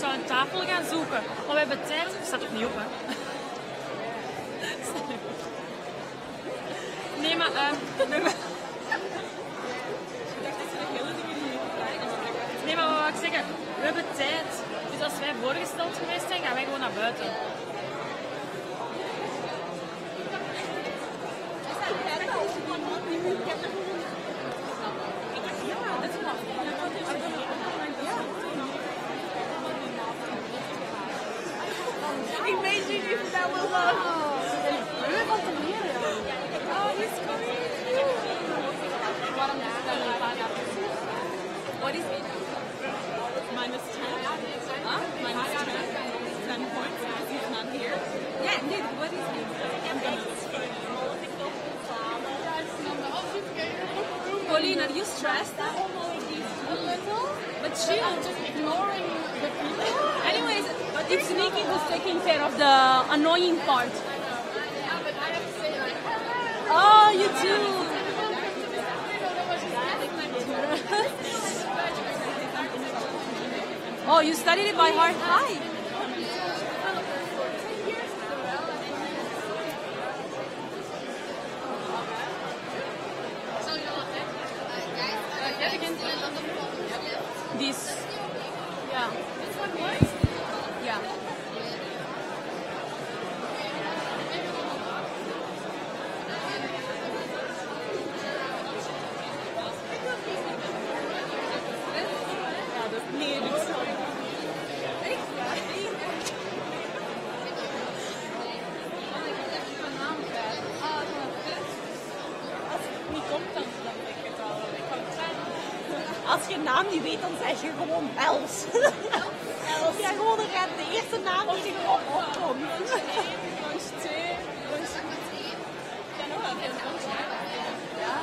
zou een tafel gaan zoeken. Maar we hebben tijd. Het staat toch niet op, hè? Nee, maar... Nee, maar wat wil ik zeggen? We hebben tijd. Dus als wij voorgesteld geweest zijn, gaan wij gewoon naar buiten. Ik weet niet of dat wil gaan. What is it? Minus 10? Huh? Minus 10? 10 points because he's not here? Yeah, dude, what is it? Pauline, are you stressed? A little. But chill, just ignoring the people. Anyways, it's Nikki who's taking care of the annoying part. Yeah, but I have to say like, oh, you too. Oh, you studied it by heart? Hi. This. Yeah. Yeah. Als je naam niet weet, dan zeg je gewoon Els. Els. Ja, gewoon de eerste naam die er opkomt. Lunch 2, lunch 3. Ja, nog wel veel lunch. Ja.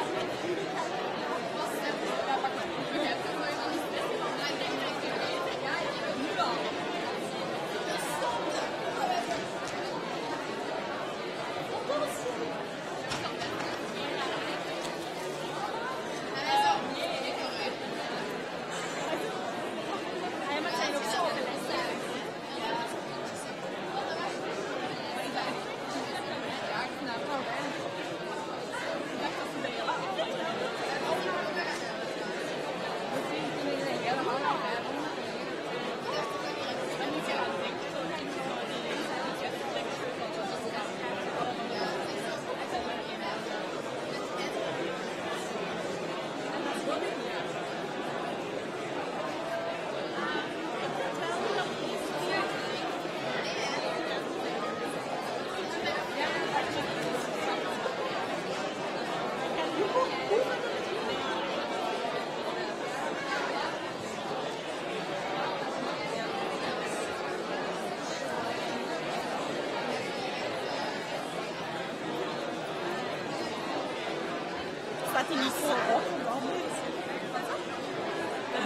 Staat die niet voor op?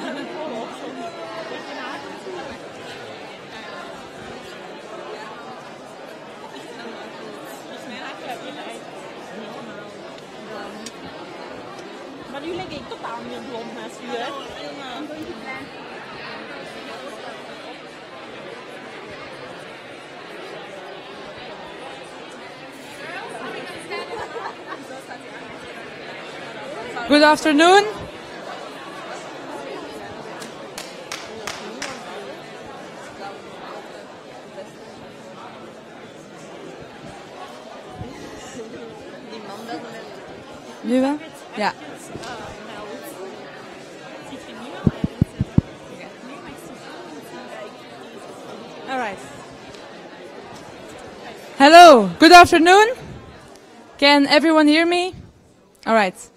Die niet voor op, zo'n beetje naar. Maar nu leg ik totaal niet blond naast u, hè? I'm going to plan. Good afternoon. Nu wel? Ja. All right. Hello. Good afternoon. Can everyone hear me? All right.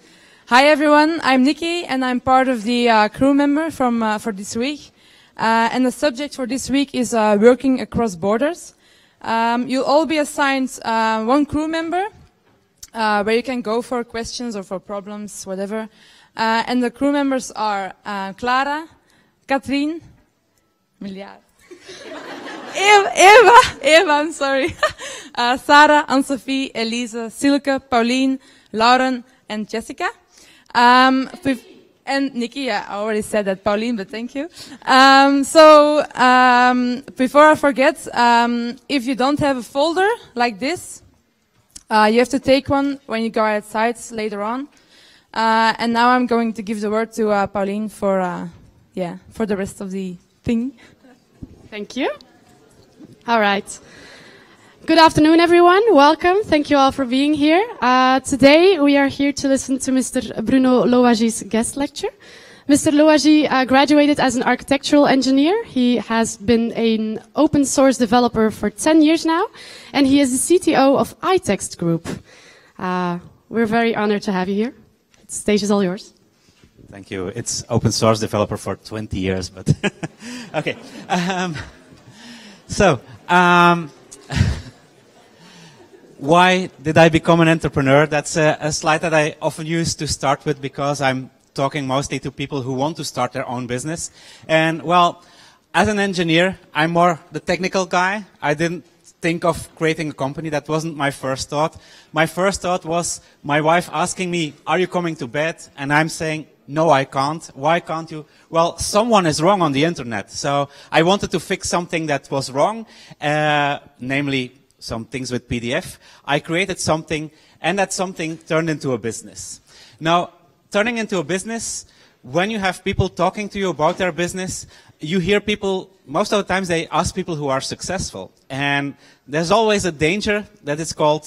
Hi everyone, I'm Nikki and I'm part of the crew member for this week. And the subject for this week is working across borders. You'll all be assigned one crew member where you can go for questions or for problems, whatever. And the crew members are Clara, Katrien, Miljard, Eva, I'm sorry, Sarah, Anne-Sophie, Elise, Silke, Pauline, Lauren, and Jessica. And Nikki, yeah, I already said that, Pauline, but thank you. Before I forget, if you don't have a folder like this, you have to take one when you go outside later on. And now I'm going to give the word to Pauline for the rest of the thing. Thank you. All right. Good afternoon, everyone. Welcome. Thank you all for being here. Today, we are here to listen to Mr. Bruno Louwagi's guest lecture. Mr. Louwagie graduated as an architectural engineer. He has been an open source developer for 10 years now, and he is the CTO of iText Group. We're very honored to have you here. The stage is all yours. Thank you. It's open source developer for 20 years, but okay. Why did I become an entrepreneur? That's a slide that I often use to start with because I'm talking mostly to people who want to start their own business. And well, as an engineer, I'm more the technical guy. I didn't think of creating a company. That wasn't my first thought. My first thought was my wife asking me, "Are you coming to bed?" And I'm saying, "No, I can't." "Why can't you?" "Well, someone is wrong on the internet." So I wanted to fix something that was wrong, namely some things with PDF. I created something, and that something turned into a business. Now, turning into a business, when you have people talking to you about their business, you hear people, most of the times they ask people who are successful. And there's always a danger that is called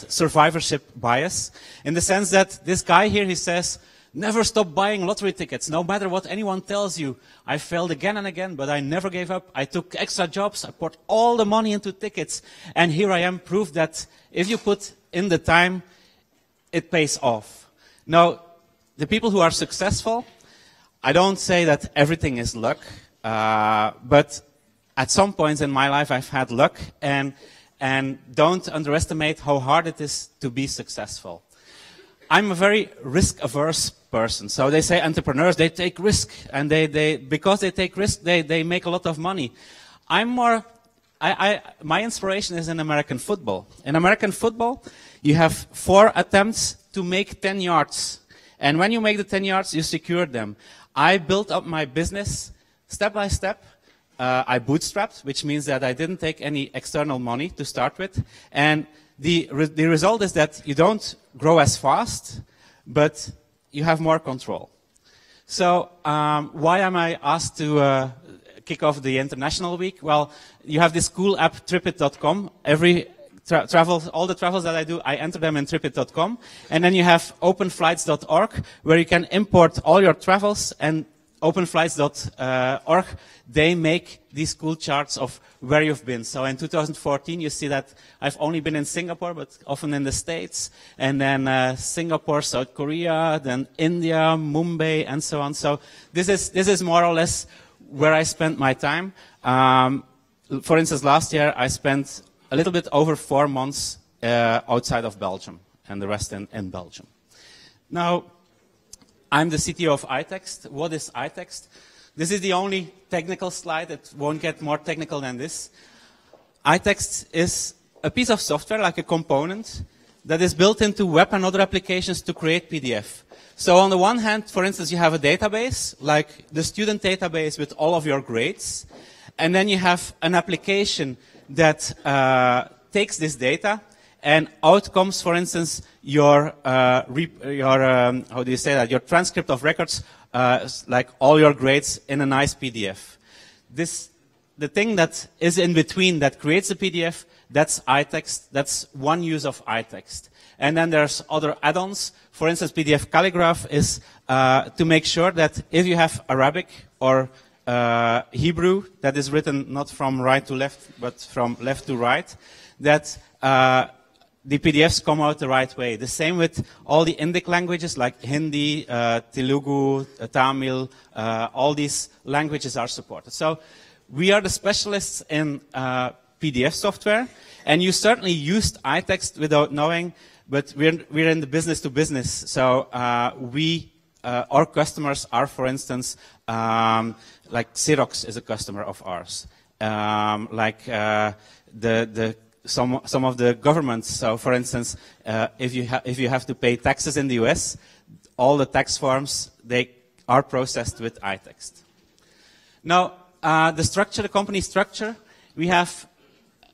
survivorship bias, in the sense that this guy here, he says, "Never stop buying lottery tickets, no matter what anyone tells you. I failed again and again, but I never gave up. I took extra jobs, I poured all the money into tickets, and here I am, proof that if you put in the time, it pays off." Now, the people who are successful, I don't say that everything is luck, but at some points in my life I've had luck, and don't underestimate how hard it is to be successful. I'm a very risk-averse person. So they say entrepreneurs, they take risk, and because they take risk, they make a lot of money. My inspiration is in American football. In American football, you have 4 attempts to make 10 yards. And when you make the 10 yards, you secure them. I built up my business step by step. I bootstrapped, which means that I didn't take any external money to start with. And the result is that you don't grow as fast, but you have more control. So why am I asked to kick off the International Week? Well, you have this cool app, Tripit.com. All the travels that I do, I enter them in Tripit.com. And then you have openflights.org, where you can import all your travels, and openflights.org, they make these cool charts of where you've been. So in 2014, you see that I've only been in Singapore, but often in the States, and then Singapore, South Korea, then India, Mumbai, and so on. So this is more or less where I spent my time. For instance, last year, I spent a little bit over 4 months outside of Belgium, and the rest in Belgium. Now, I'm the CTO of iText. What is iText? This is the only technical slide. It won't get more technical than this. iText is a piece of software, like a component, that is built into web and other applications to create PDF. So on the one hand, for instance, you have a database, like the student database with all of your grades. And then you have an application that takes this data, and out comes, for instance, your how do you say that? Your transcript of records, like all your grades in a nice PDF. The thing that is in between that creates a PDF, that's iText. That's one use of iText. And then there's other add-ons. For instance, PDF Calligraph is to make sure that if you have Arabic or Hebrew that is written not from right to left, but from left to right, that the PDFs come out the right way. The same with all the Indic languages like Hindi, Telugu, Tamil, all these languages are supported. So we are the specialists in PDF software, and you certainly used iText without knowing, but we're in the business to business. So our customers are, for instance, like Xerox is a customer of ours. Some of the governments. So, for instance, if you have to pay taxes in the US, all the tax forms, they are processed with iText. Now, the company structure, we have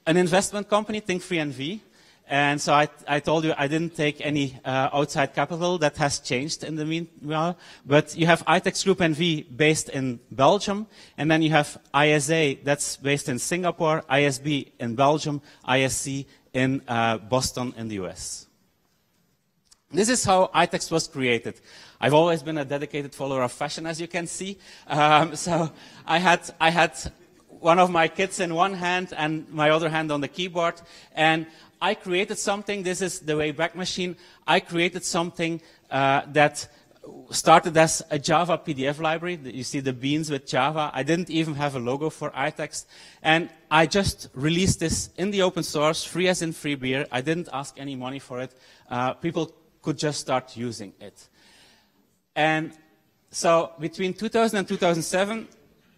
an investment company, Think3 NV. And so I told you I didn't take any outside capital. That has changed in the meanwhile. But you have iText Group NV based in Belgium. And then you have ISA, that's based in Singapore, ISB in Belgium, ISC in Boston in the US. This is how iText was created. I've always been a dedicated follower of fashion, as you can see. So I had one of my kids in one hand and my other hand on the keyboard. And I created something. This is the Wayback Machine. I created something that started as a Java PDF library. You see the beans with Java. I didn't even have a logo for iText. And I just released this in the open source, free as in free beer. I didn't ask any money for it. People could just start using it. And so between 2000 and 2007,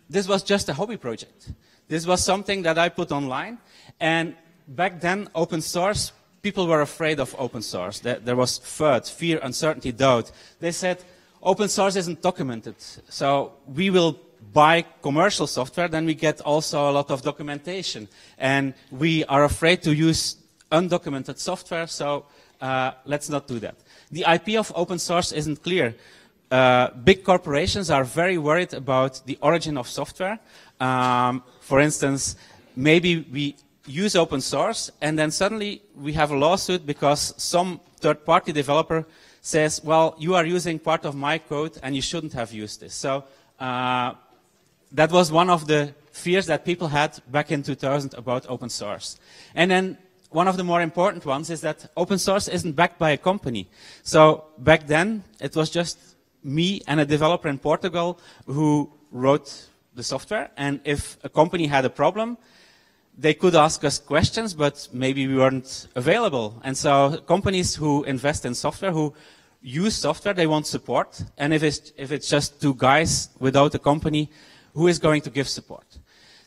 this was just a hobby project. This was something that I put online. And back then, open source, people were afraid of open source. There was FUD, fear, uncertainty, doubt. They said, open source isn't documented. So we will buy commercial software, then we get also a lot of documentation. And we are afraid to use undocumented software, so let's not do that. The IP of open source isn't clear. Big corporations are very worried about the origin of software. For instance, maybe we use open source, and then suddenly we have a lawsuit because some third-party developer says, well, you are using part of my code and you shouldn't have used this. So that was one of the fears that people had back in 2000 about open source. And then one of the more important ones is that open source isn't backed by a company. So back then, it was just me and a developer in Portugal who wrote the software. And if a company had a problem, they could ask us questions, but maybe we weren't available. And so companies who invest in software, who use software, they want support. And if it's just two guys without a company, who is going to give support?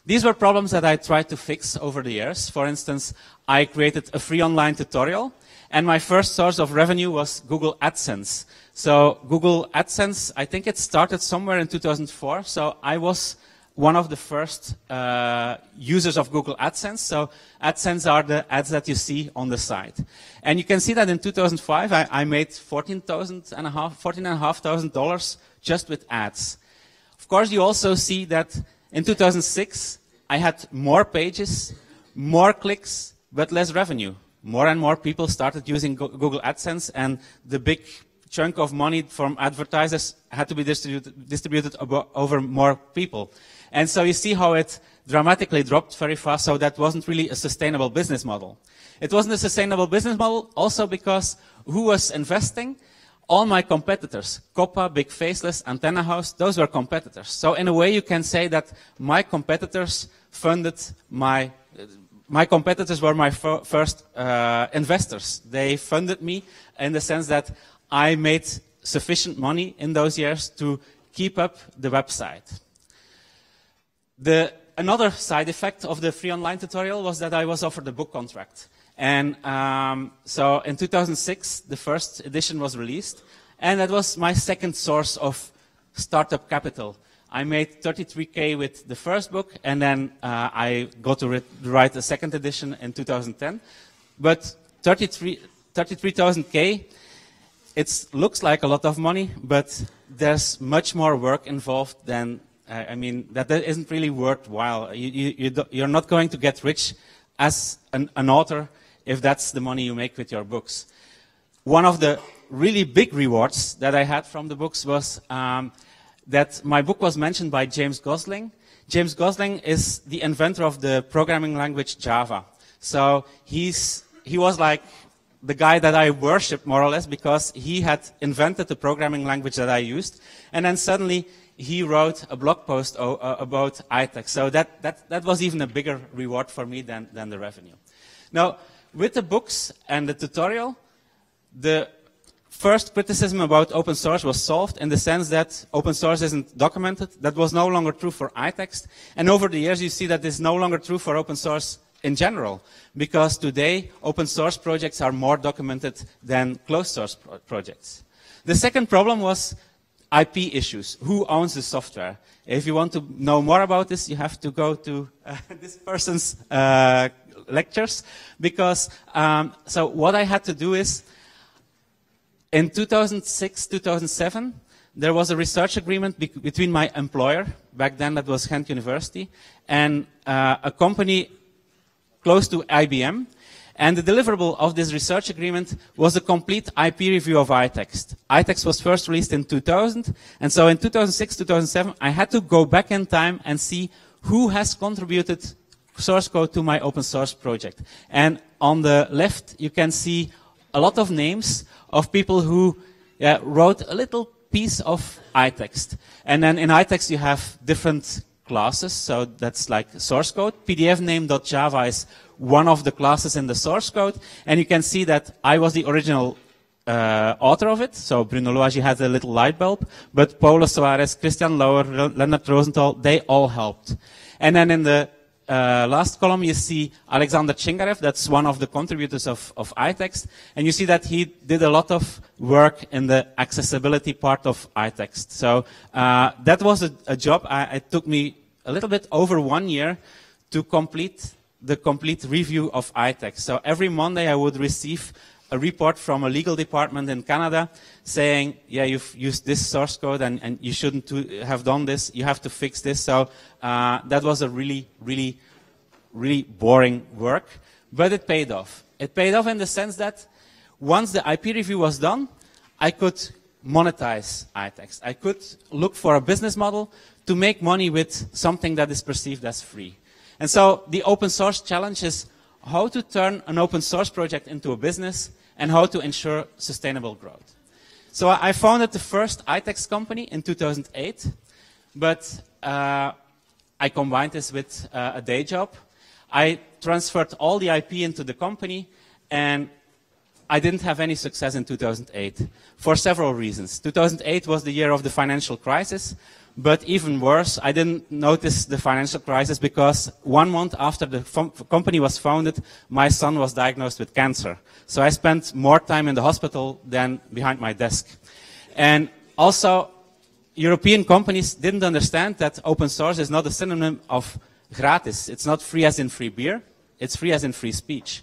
These were problems that I tried to fix over the years. For instance, I created a free online tutorial, and my first source of revenue was Google AdSense. So Google AdSense, I think it started somewhere in 2004, so I was one of the first users of Google AdSense. So AdSense are the ads that you see on the site. And you can see that in 2005, I made $14,500 just with ads. Of course, you also see that in 2006, I had more pages, more clicks, but less revenue. More and more people started using Google AdSense, and the big chunk of money from advertisers had to be distributed over more people. And so you see how it dramatically dropped very fast, so that wasn't really a sustainable business model. It wasn't a sustainable business model also because who was investing? All my competitors, Coppa, Big Faceless, Antenna House, those were competitors. So in a way you can say that my competitors funded my competitors were my first investors. They funded me in the sense that I made sufficient money in those years to keep up the website. Another side effect of the free online tutorial was that I was offered a book contract. And so in 2006, the first edition was released, and that was my second source of startup capital. I made 33K with the first book, and then I got to write a second edition in 2010. But 33,000K, it looks like a lot of money, but there's much more work involved than, I mean, that isn't really worthwhile. You're not going to get rich as an author if that's the money you make with your books. One of the really big rewards that I had from the books was that my book was mentioned by James Gosling. James Gosling is the inventor of the programming language Java. So he was like the guy that I worshipped more or less because he had invented the programming language that I used. And then suddenly he wrote a blog post about iText. So that was even a bigger reward for me than the revenue. Now, with the books and the tutorial, the first criticism about open source was solved in the sense that open source isn't documented. That was no longer true for iText. And over the years, you see that it's no longer true for open source in general, because today, open source projects are more documented than closed source projects. The second problem was IP issues. Who owns the software? If you want to know more about this, you have to go to this person's lectures, because so what I had to do is, in 2006, 2007, there was a research agreement between my employer, back then that was Ghent University, and a company close to IBM. And the deliverable of this research agreement was a complete IP review of iText. iText was first released in 2000, and so in 2006, 2007, I had to go back in time and see who has contributed source code to my open source project. And on the left, you can see a lot of names of people who wrote a little piece of iText. And then in iText, you have different classes, so that's like source code. pdfname.java is one of the classes in the source code, and you can see that I was the original author of it. So Bruno Louwagie had a little light bulb, but Paulo Soares, Christian Lauer, Leonard Rosenthal, they all helped. And then in the last column, you see Alexander Chingarev, that's one of the contributors of iText, and you see that he did a lot of work in the accessibility part of iText. So that was a job. It took me a little bit over 1 year to complete the complete review of iText. So every Monday I would receive a report from a legal department in Canada saying, yeah, you've used this source code and you shouldn't have done this, you have to fix this. So that was a really, really, really boring work, but it paid off. It paid off in the sense that once the IP review was done, I could monetize iText. I could look for a business model to make money with something that is perceived as free. And so the open source challenge is how to turn an open source project into a business and how to ensure sustainable growth. So I founded the first iText company in 2008, but I combined this with a day job. I transferred all the IP into the company, and I didn't have any success in 2008 for several reasons. 2008 was the year of the financial crisis. But even worse, I didn't notice the financial crisis because 1 month after the company was founded, my son was diagnosed with cancer. So I spent more time in the hospital than behind my desk. And also, European companies didn't understand that open source is not a synonym of gratis. It's not free as in free beer. It's free as in free speech.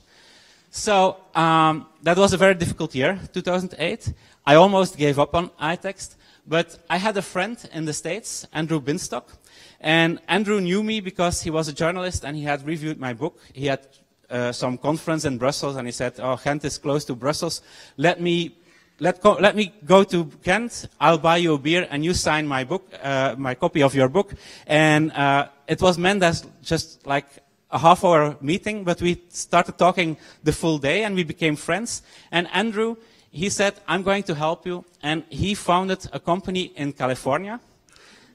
So that was a very difficult year, 2008. I almost gave up on iText. But I had a friend in the States, Andrew Binstock, and Andrew knew me because he was a journalist and he had reviewed my book. He had some conference in Brussels and he said, oh, Ghent is close to Brussels. Let me go to Ghent, I'll buy you a beer and you sign my book, my copy of your book. And it was meant as just like a half-hour meeting, but we started talking the full day and we became friends. And Andrew, he said, I'm going to help you. And he founded a company in California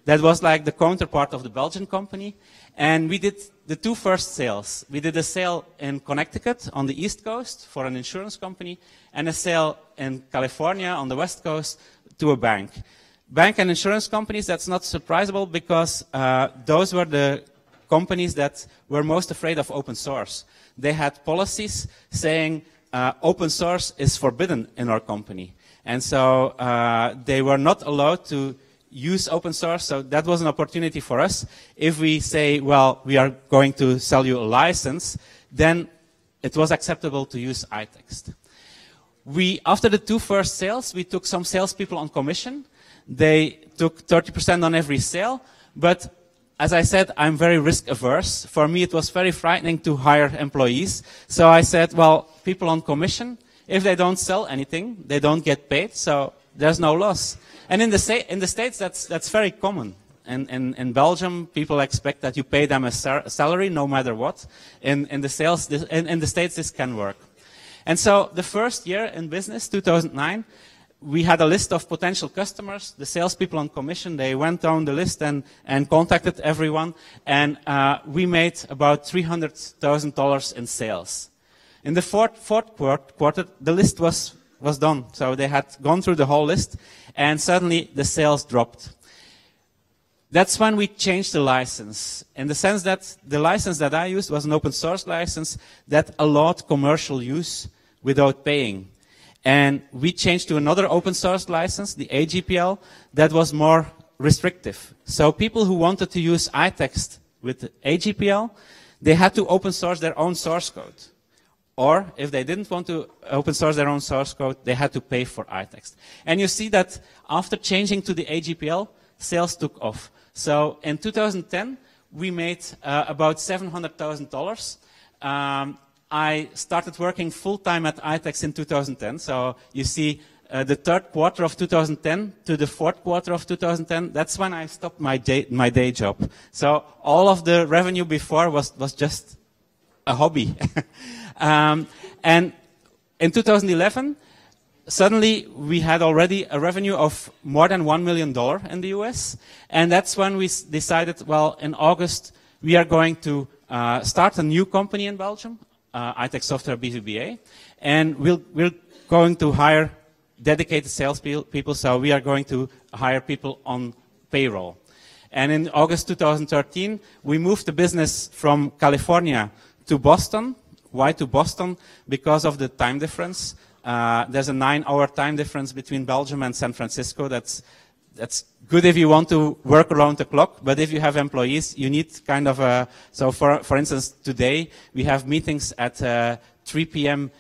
that was like the counterpart of the Belgian company. And we did the 2 first sales. We did a sale in Connecticut on the East Coast for an insurance company and a sale in California on the West Coast to a bank. Bank and insurance companies, that's not surprisable because those were the companies that were most afraid of open source. They had policies saying, open source is forbidden in our company. And so they were not allowed to use open source, so that was an opportunity for us. If we say, well, we are going to sell you a license, then it was acceptable to use iText. After the 2 first sales, we took some salespeople on commission. They took 30% on every sale, but as I said, I'm very risk averse. For me, it was very frightening to hire employees. So I said, well, people on commission, if they don't sell anything, they don't get paid, so there's no loss. And in the States, that's very common. In Belgium, people expect that you pay them a salary no matter what. In the States, this can work. And so the first year in business, 2009, we had a list of potential customers. The salespeople on commission, they went down the list and contacted everyone. And we made about $300,000 in sales. In the fourth quarter, the list was done. So they had gone through the whole list, and suddenly the sales dropped. That's when we changed the license, in the sense that the license that I used was an open source license that allowed commercial use without paying. And we changed to another open source license, the AGPL, that was more restrictive. So people who wanted to use iText with AGPL, they had to open source their own source code. Or if they didn't want to open source their own source code, they had to pay for iText. And you see that after changing to the AGPL, sales took off. So in 2010, we made about $700,000. I started working full-time at iText in 2010. So you see the third quarter of 2010 to the fourth quarter of 2010, that's when I stopped my day job. So all of the revenue before was just a hobby. And in 2011, suddenly we had already a revenue of more than $1 million in the US. And that's when we decided, well, in August, we are going to start a new company in Belgium, iText Software BVBA. And we're going to hire dedicated sales people, so we are going to hire people on payroll. And in August 2013, we moved the business from California to Boston. Why to Boston? Because of the time difference. There's a 9-hour time difference between Belgium and San Francisco. That's good if you want to work around the clock, but if you have employees, you need kind of a... So for instance, today we have meetings at 3 p.m.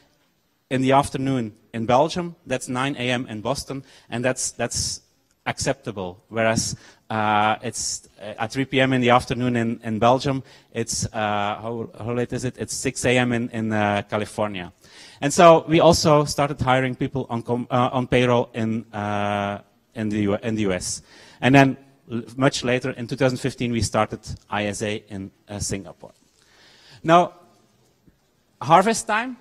in the afternoon in Belgium. That's 9 a.m. in Boston, and that's acceptable. Whereas it's at 3 p.m. in the afternoon in Belgium, it's how late is it? It's 6 a.m. in California. And so we also started hiring people on payroll in the US. And then much later, in 2015, we started ISA in Singapore. Now, harvest time,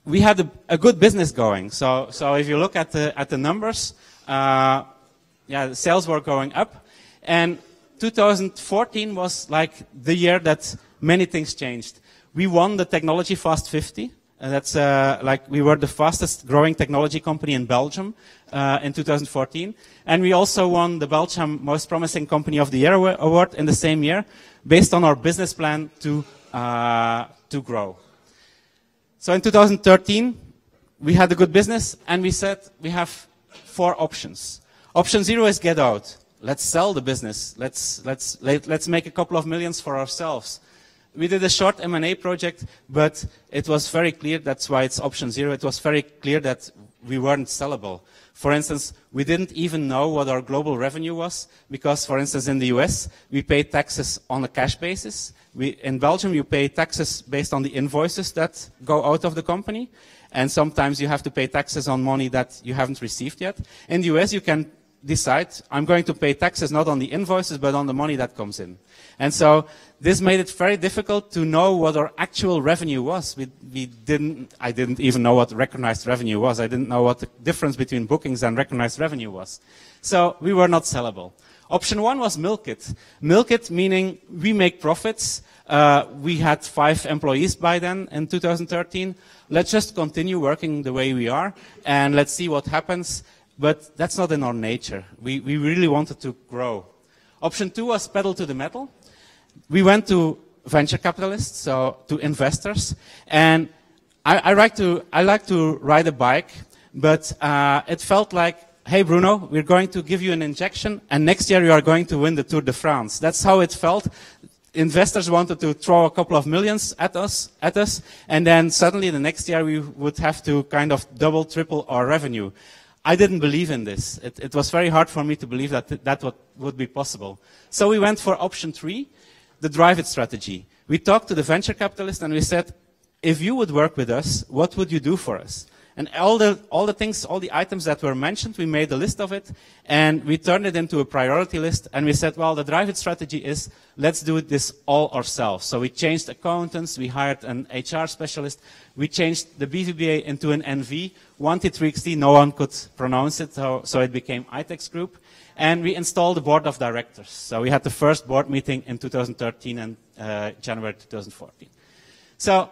we had a good business going. So if you look at the numbers, the sales were going up. And 2014 was like the year that many things changed. We won the Technology Fast 50. And that's like we were the fastest growing technology company in Belgium in 2014. And we also won the Belgium Most Promising Company of the Year award in the same year, based on our business plan to grow. So in 2013, we had a good business, and we said we have 4 options. Option 0 is get out. Let's sell the business. Let's make a couple of millions for ourselves. We did a short M&A project, but it was very clear, that's why it's option 0, it was very clear that we weren't sellable. For instance, we didn't even know what our global revenue was, because, for instance, in the US, we pay taxes on a cash basis. In Belgium, you pay taxes based on the invoices that go out of the company, and sometimes you have to pay taxes on money that you haven't received yet. In the US, you can decide, I'm going to pay taxes not on the invoices, but on the money that comes in. And so this made it very difficult to know what our actual revenue was. I didn't even know what recognized revenue was. I didn't know what the difference between bookings and recognized revenue was. So we were not sellable. Option 1 was milk it. Milk it meaning we make profits. We had 5 employees by then in 2013. Let's just continue working the way we are, and let's see what happens. But that's not in our nature. We really wanted to grow. Option 2 was pedal to the metal. We went to venture capitalists, so to investors. And I like to ride a bike, but it felt like, hey Bruno, we're going to give you an injection, and next year you are going to win the Tour de France. That's how it felt. Investors wanted to throw a couple of millions at us, and then suddenly the next year we would have to kind of double, triple our revenue. I didn't believe in this. It was very hard for me to believe that would be possible. So we went for option 3, the drive it strategy. We talked to the venture capitalist and we said, if you would work with us, what would you do for us? And all the things, all the items that were mentioned, we made a list of it, and we turned it into a priority list, and we said, well, the drive it strategy is, let's do this all ourselves. So we changed accountants, we hired an HR specialist, we changed the BVBA into an NV, 1T3XT, no one could pronounce it, so it became iText Group, and we installed the board of directors. So we had the first board meeting in 2013 and January 2014. So,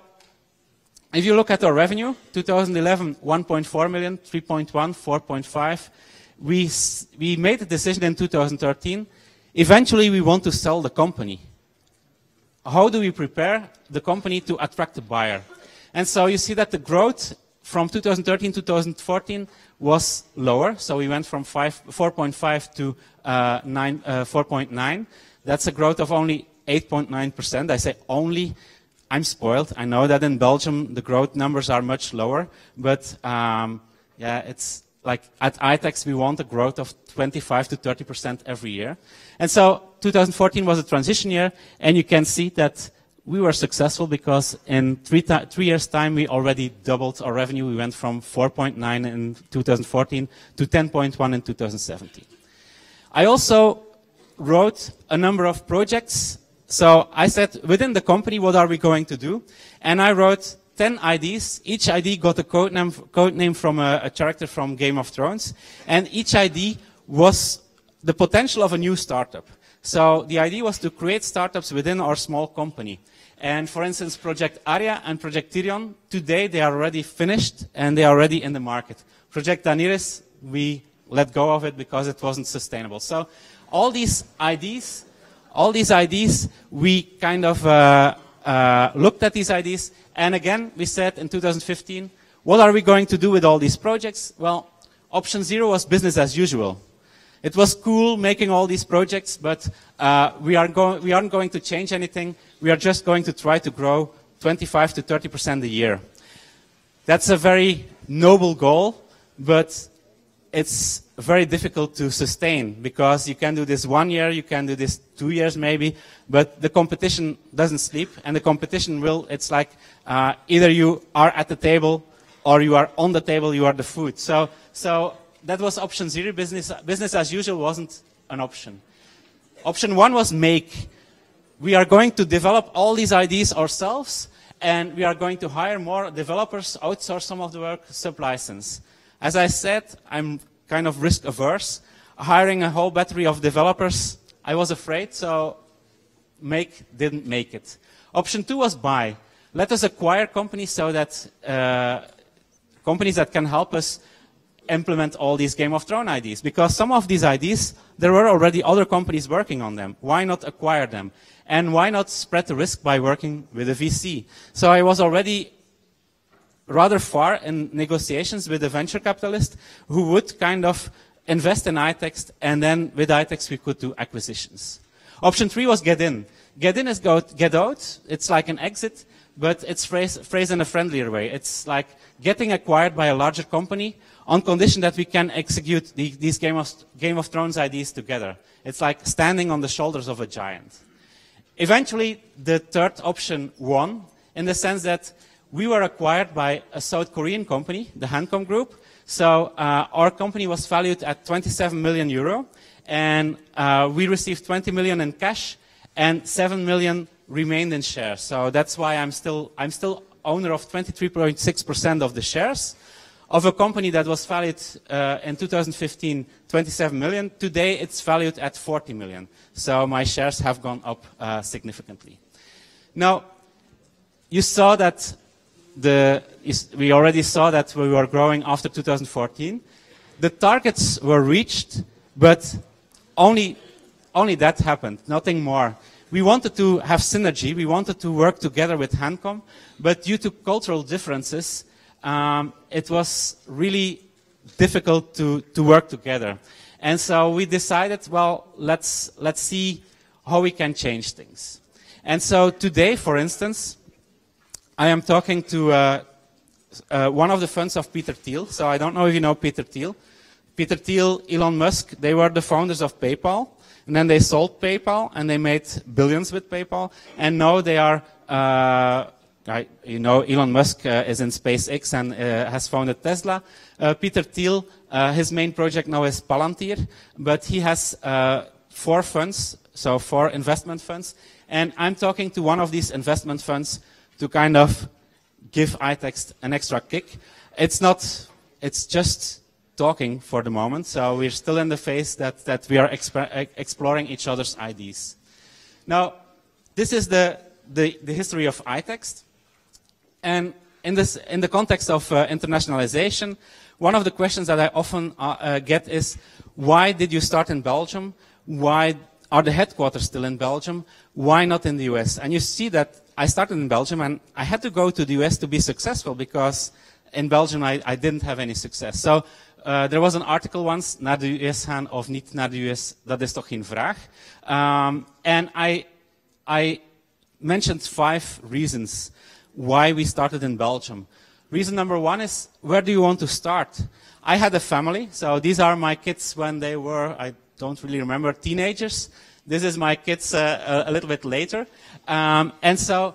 if you look at our revenue, 2011, 1.4 million, 3.1, 4.5. We made a decision in 2013. Eventually, we want to sell the company. How do we prepare the company to attract a buyer? And so you see that the growth from 2013 to 2014 was lower. So we went from 4.5 to 4.9. That's a growth of only 8.9%. I say only. I'm spoiled. I know that in Belgium the growth numbers are much lower, but yeah, it's like at ITEX we want a growth of 25 to 30% every year. And so 2014 was a transition year, and you can see that we were successful because in 3 years' time we already doubled our revenue. We went from 4.9 in 2014 to 10.1 in 2017. I also wrote a number of projects. So I said, within the company, what are we going to do? And I wrote 10 IDs. Each ID got a code name from a character from Game of Thrones. And each ID was the potential of a new startup. So the idea was to create startups within our small company. And for instance, Project Aria and Project Tyrion, today they are already finished and they are already in the market. Project Daniris, we let go of it because it wasn't sustainable. So all these IDs, we kind of looked at these IDs. And again, we said in 2015, what are we going to do with all these projects? Well, option 0 was business as usual. It was cool making all these projects, but we aren't going to change anything. We are just going to try to grow 25 to 30% a year. That's a very noble goal, but it's very difficult to sustain because you can do this 1 year, you can do this 2 years maybe, but the competition doesn't sleep, and the competition it's like either you are at the table or you are on the table, you are the food. So that was option 0. Business as usual wasn't an option. Option 1 was make. We are going to develop all these ideas ourselves, and we are going to hire more developers, outsource some of the work, sub-license. As I said, I'm kind of risk averse. Hiring a whole battery of developers, I was afraid, so didn't make it. Option 2 was buy. Let us acquire companies so that companies that can help us implement all these Game of Thrones ideas. Because some of these ideas, there were already other companies working on them. Why not acquire them? And why not spread the risk by working with a VC? So I was already rather far in negotiations with a venture capitalist who would kind of invest in ITEX, and then with ITEX we could do acquisitions. Option 3 was get in. Get in is get out. It's like an exit, but it's phrased in a friendlier way. It's like getting acquired by a larger company on condition that we can execute these Game of Thrones ideas together. It's like standing on the shoulders of a giant. Eventually, the third option won, in the sense that we were acquired by a South Korean company, the Hancom Group. So our company was valued at 27 million euro, and we received 20 million in cash, and 7 million remained in shares. So that's why I'm still owner of 23.6% of the shares of a company that was valued in 2015 27 million. Today it's valued at 40 million. So my shares have gone up significantly. Now, you saw that we already saw that we were growing after 2014. The targets were reached, but only that happened, nothing more. We wanted to have synergy, we wanted to work together with Hancom, but due to cultural differences, it was really difficult to work together. And so we decided, well, let's see how we can change things. And so today, for instance, I am talking to one of the funds of Peter Thiel. So I don't know if you know Peter Thiel. Peter Thiel, Elon Musk, they were the founders of PayPal. And then they sold PayPal, and they made billions with PayPal. And now they are, Elon Musk is in SpaceX and has founded Tesla. Peter Thiel, his main project now is Palantir. But he has 4 funds, so 4 investment funds. And I'm talking to one of these investment funds to kind of give ITEX an extra kick. It's just talking for the moment, so we're still in the phase that we are exploring each other's ideas. Now, this is the history of ITEX, and in the context of internationalization, one of the questions that I often get is, why did you start in Belgium? Why are the headquarters still in Belgium? Why not in the US? And you see that I started in Belgium, and I had to go to the US to be successful because in Belgium, I didn't have any success. So there was an article once, naar de US gaan of niet naar de US, dat is toch geen vraag. And I mentioned 5 reasons why we started in Belgium. Reason number 1 is, where do you want to start? I had a family, so these are my kids when they were, I don't really remember, teenagers. This is my kids a little bit later. And so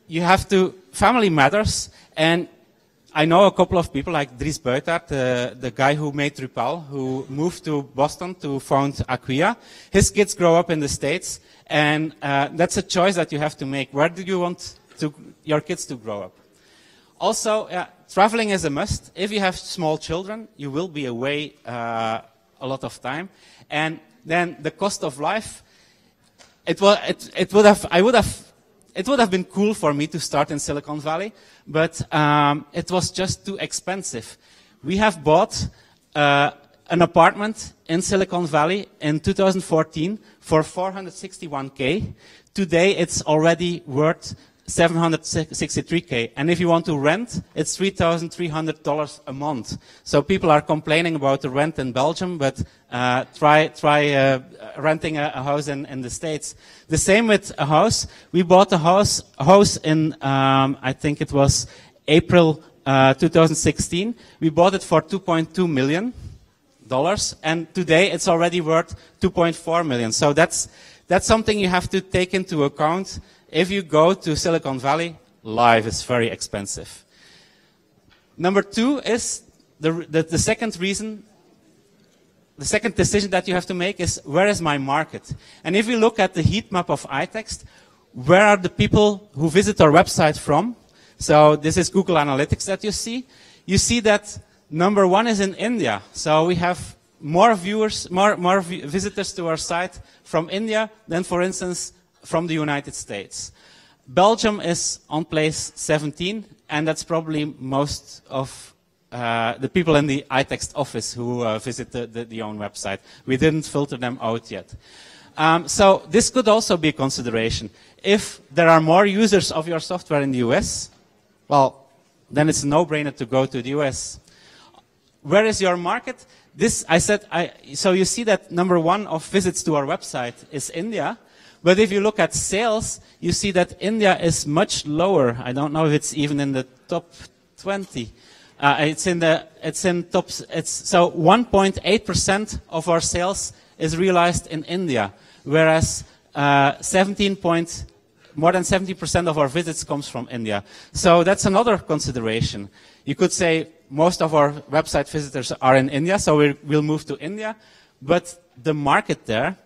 you have to, family matters, and I know a couple of people like Dries Buitaert, the guy who made Drupal, who moved to Boston to found Acquia. His kids grow up in the States, and that's a choice that you have to make. Where do you want your kids to grow up? Also, traveling is a must. If you have small children, you will be away a lot of time. And then the cost of life, it would have been cool for me to start in Silicon Valley, but it was just too expensive. We have bought an apartment in Silicon Valley in 2014 for $461K. Today it's already worth $763K. And if you want to rent, it's $3,300 a month. So people are complaining about the rent in Belgium, but try renting a house in the States. The same with a house. We bought a house in, I think it was April 2016. We bought it for $2.2 million. And today it's already worth $2.4 million. So that's something you have to take into account. If you go to Silicon Valley, life is very expensive. Number 2 is the second reason, the second decision that you have to make is, where is my market? And if you look at the heat map of iText, where are the people who visit our website from? So this is Google Analytics that you see. You see that number 1 is in India. So we have more viewers, more visitors to our site from India than, for instance, from the United States. Belgium is on place 17, and that's probably most of the people in the iText office who visit the own website. We didn't filter them out yet. So this could also be a consideration. If there are more users of your software in the US, well, then it's a no-brainer to go to the US. Where is your market? So you see that number 1 of visits to our website is India. But if you look at sales, you see that India is much lower. I don't know if it's even in the top 20. So 1.8% of our sales is realized in India, whereas more than 70% of our visits comes from India. So that's another consideration. You could say most of our website visitors are in India, so we'll move to India. But the market there,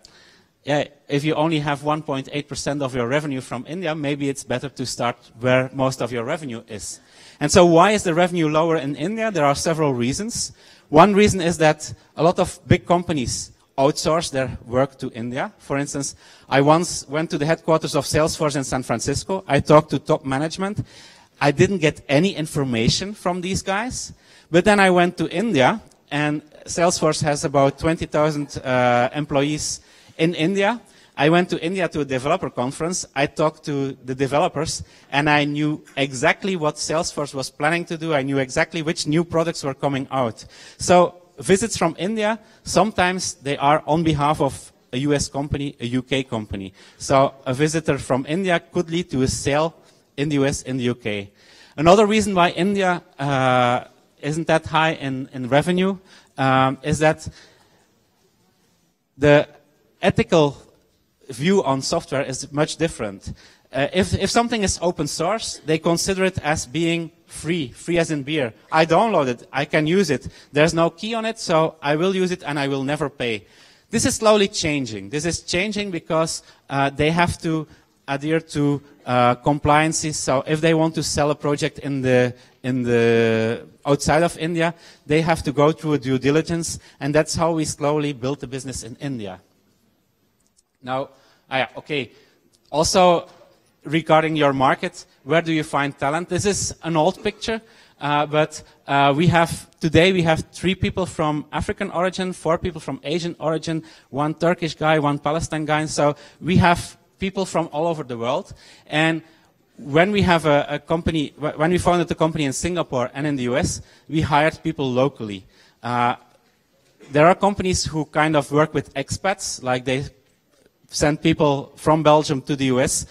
if you only have 1.8% of your revenue from India, maybe it's better to start where most of your revenue is. And so why is the revenue lower in India? There are several reasons. One reason is that a lot of big companies outsource their work to India. For instance, I once went to the headquarters of Salesforce in San Francisco. I talked to top management. I didn't get any information from these guys. But then I went to India, and Salesforce has about 20,000 employees in India. I went to India to a developer conference. I talked to the developers, and I knew exactly what Salesforce was planning to do. I knew exactly which new products were coming out. So visits from India, sometimes they are on behalf of a US company, a UK company. So a visitor from India could lead to a sale in the US, in the UK. Another reason why India isn't that high in revenue is that the ethical view on software is much different. If something is open source, they consider it as being free as in beer. I download it, I can use it. There's no key on it, so I will use it and I will never pay. This is slowly changing. This is changing because they have to adhere to compliances. So if they want to sell a project in the outside of India, they have to go through a due diligence, and that's how we slowly built the business in India. Now, okay. Also, regarding your market, where do you find talent? This is an old picture, but today we have 3 people from African origin, 4 people from Asian origin, 1 Turkish guy, 1 Palestine guy. So we have people from all over the world. And when we have a company, when we founded the company in Singapore and in the US, we hired people locally. There are companies who kind of work with expats, like they send people from Belgium to the US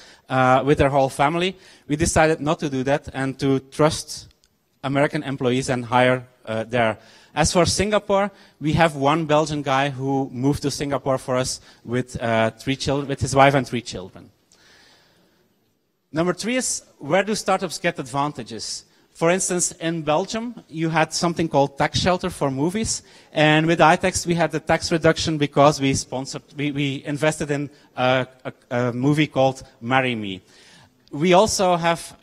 with their whole family. We decided not to do that and to trust American employees and hire there. As for Singapore, we have one Belgian guy who moved to Singapore for us with 3 children, with his wife and 3 children. Number 3 is, where do startups get advantages? For instance, in Belgium, you had something called tax shelter for movies, and with iText we had the tax reduction because we invested in a movie called Marry Me. We also have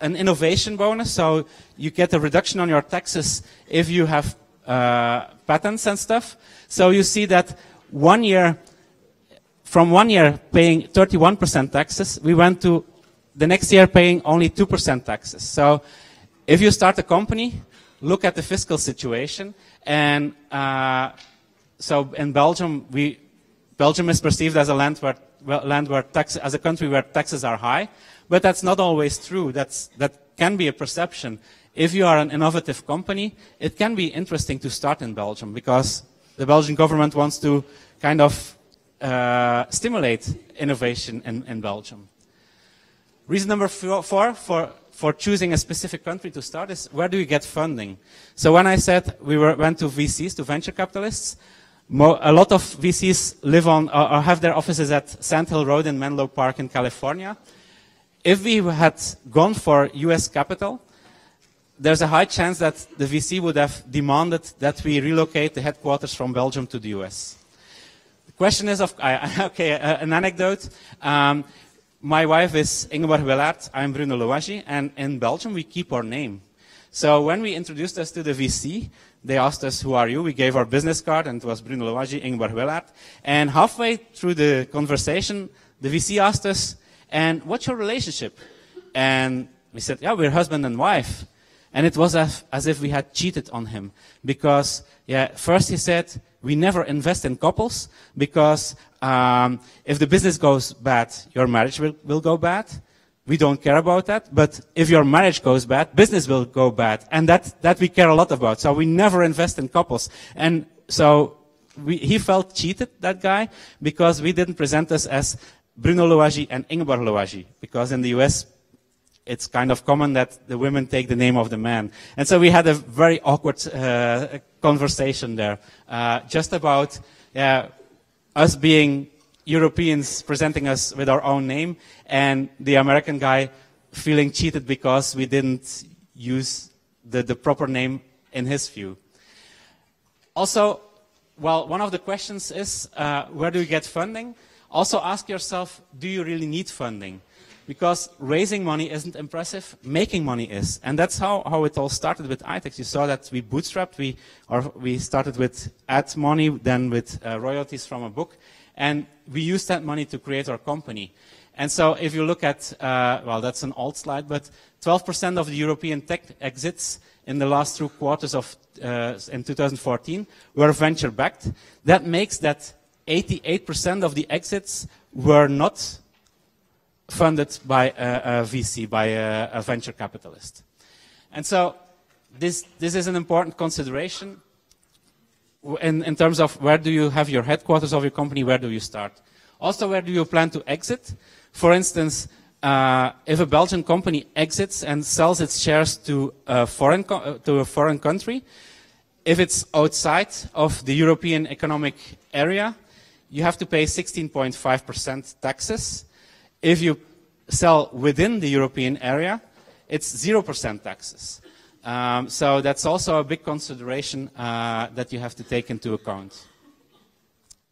an innovation bonus, so you get a reduction on your taxes if you have patents and stuff. So you see that from 1 year paying 31% taxes, we went to the next year paying only 2% taxes. So if you start a company, look at the fiscal situation. And so in Belgium, Belgium is perceived as a as a country where taxes are high, but that's not always true. That can be a perception. If you are an innovative company, it can be interesting to start in Belgium because the Belgian government wants to kind of stimulate innovation in Belgium. Reason number 4 for choosing a specific country to start is, where do you get funding? So when I said we went to VCs, to venture capitalists, a lot of VCs live on or have their offices at Sand Hill Road in Menlo Park in California. If we had gone for US capital, there's a high chance that the VC would have demanded that we relocate the headquarters from Belgium to the US. The question is, an anecdote. My wife is Ingeborg Willaert, I'm Bruno Louwagie, and in Belgium we keep our name. So when we introduced us to the VC, they asked us, who are you? We gave our business card, and it was Bruno Louwagie, Ingeborg Willaert. And halfway through the conversation, the VC asked us, and what's your relationship? And we said, yeah, we're husband and wife. And it was as if we had cheated on him. Because, first he said, we never invest in couples, because if the business goes bad, your marriage will go bad. We don't care about that. But if your marriage goes bad, business will go bad. And that we care a lot about. So we never invest in couples. And so he felt cheated, that guy, because we didn't present us as Bruno Louwagie and Ingeborg Louwagie. Because in the US, it's kind of common that the women take the name of the man. And so we had a very awkward conversation there, just about us being Europeans presenting us with our own name, and the American guy feeling cheated because we didn't use the proper name in his view. Also, well, one of the questions is, where do you get funding? Also ask yourself, do you really need funding? Because raising money isn't impressive, making money is. And that's how it all started with iText. You saw that we bootstrapped, we started with ad money, then with royalties from a book, and we used that money to create our company. And so if you look at, well, that's an old slide, but 12% of the European tech exits in the last 2 quarters of in 2014 were venture-backed. That makes that 88% of the exits were not funded by a VC, by a venture capitalist. And so this is an important consideration in terms of where do you have your headquarters of your company, where do you start? Also, where do you plan to exit? For instance, if a Belgian company exits and sells its shares to a foreign country, if it's outside of the European Economic Area, you have to pay 16.5% taxes. If you sell within the European area, it's 0% taxes. So that's also a big consideration that you have to take into account.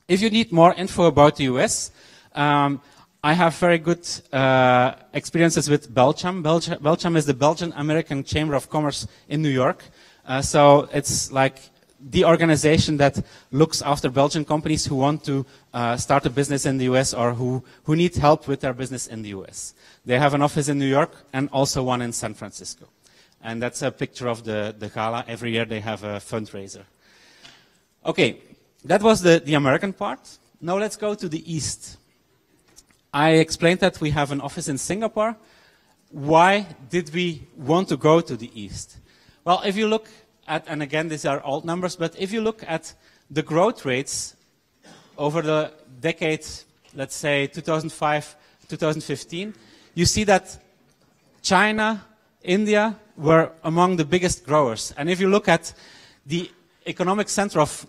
If you need more info about the US, I have very good experiences with Belcham. Belcham is the Belgian American Chamber of Commerce in New York. So it's like the organization that looks after Belgian companies who want to start a business in the US or who need help with their business in the US. They have an office in New York and also one in San Francisco. And that's a picture of the gala. Every year they have a fundraiser. Okay, that was the American part. Now let's go to the East. I explained that we have an office in Singapore. why did we want to go to the East? Well, if you look at, and again, these are old numbers, but if you look at the growth rates over the decade, let's say 2005, 2015, you see that China, India were among the biggest growers. And if you look at the economic center of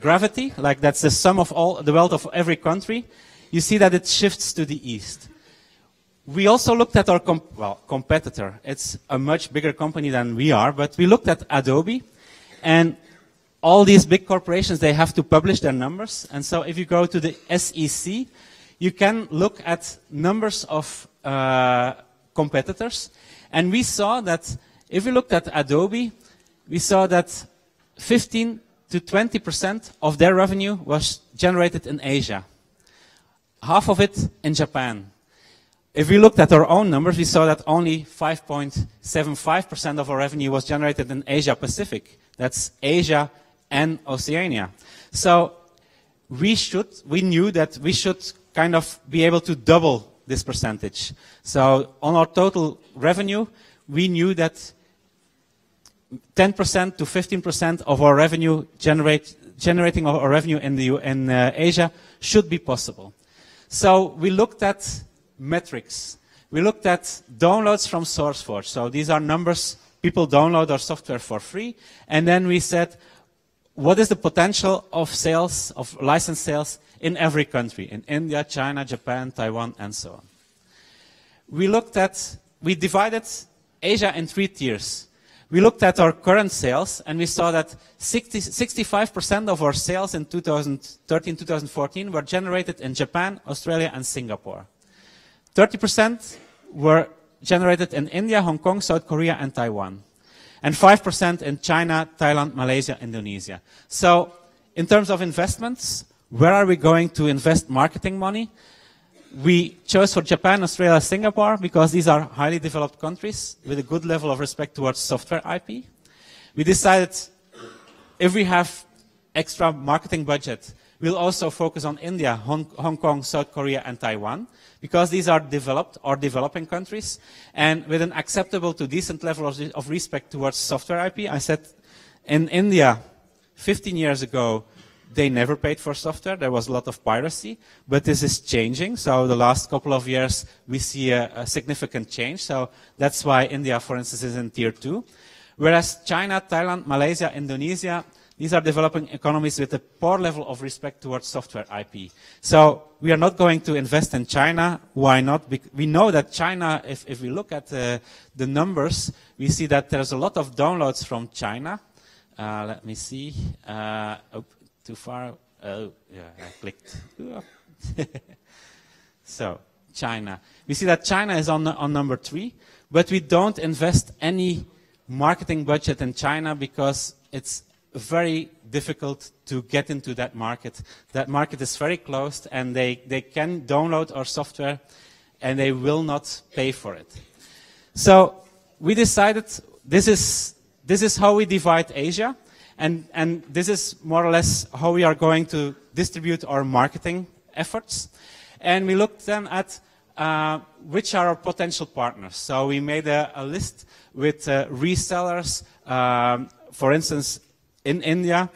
gravity, like that's the sum of all the wealth of every country, you see that it shifts to the East. We also looked at our competitor. It's a much bigger company than we are, but we looked at Adobe, and all these big corporations, they have to publish their numbers. And so if you go to the SEC, you can look at numbers of competitors. And we saw that if we looked at Adobe, we saw that 15 to 20% of their revenue was generated in Asia. Half of it in Japan. If we looked at our own numbers, we saw that only 5.75% of our revenue was generated in Asia Pacific. That's Asia and Oceania. So we knew that we should kind of be able to double this percentage. So on our total revenue, we knew that 10% to 15% of our revenue generating our revenue in Asia should be possible. So we looked at metrics. We looked at downloads from SourceForge. So these are numbers people download our software for free. And then we said, what is the potential of sales, of license sales in every country, in India, China, Japan, Taiwan, and so on. We divided Asia in 3 tiers. We looked at our current sales, and we saw that 65% of our sales in 2013-2014 were generated in Japan, Australia, and Singapore. 30% were generated in India, Hong Kong, South Korea, and Taiwan. And 5% in China, Thailand, Malaysia, Indonesia. So, in terms of investments, where are we going to invest marketing money? We chose for Japan, Australia, Singapore, because these are highly developed countries with a good level of respect towards software IP. We decided if we have extra marketing budget, we'll also focus on India, Hong Kong, South Korea, and Taiwan, because these are developed or developing countries, and with an acceptable to decent level of respect towards software IP. I said in India, 15 years ago, they never paid for software. There was a lot of piracy, but this is changing. So the last couple of years, we see a significant change. So that's why India, for instance, is in tier 2. Whereas China, Thailand, Malaysia, Indonesia, these are developing economies with a poor level of respect towards software IP. So we are not going to invest in China. Why not? We know that China, if we look at the numbers, we see that there's a lot of downloads from China. Let me see. Too far. Oh, yeah, I clicked. So, China. We see that China is on number 3, but we don't invest any marketing budget in China because it's very difficult to get into that market. That market is very closed, and they can download our software, and they will not pay for it. So, we decided this is how we divide Asia. And this is more or less how we are going to distribute our marketing efforts. And we looked then at which are our potential partners. So we made a list with resellers. For instance, in India,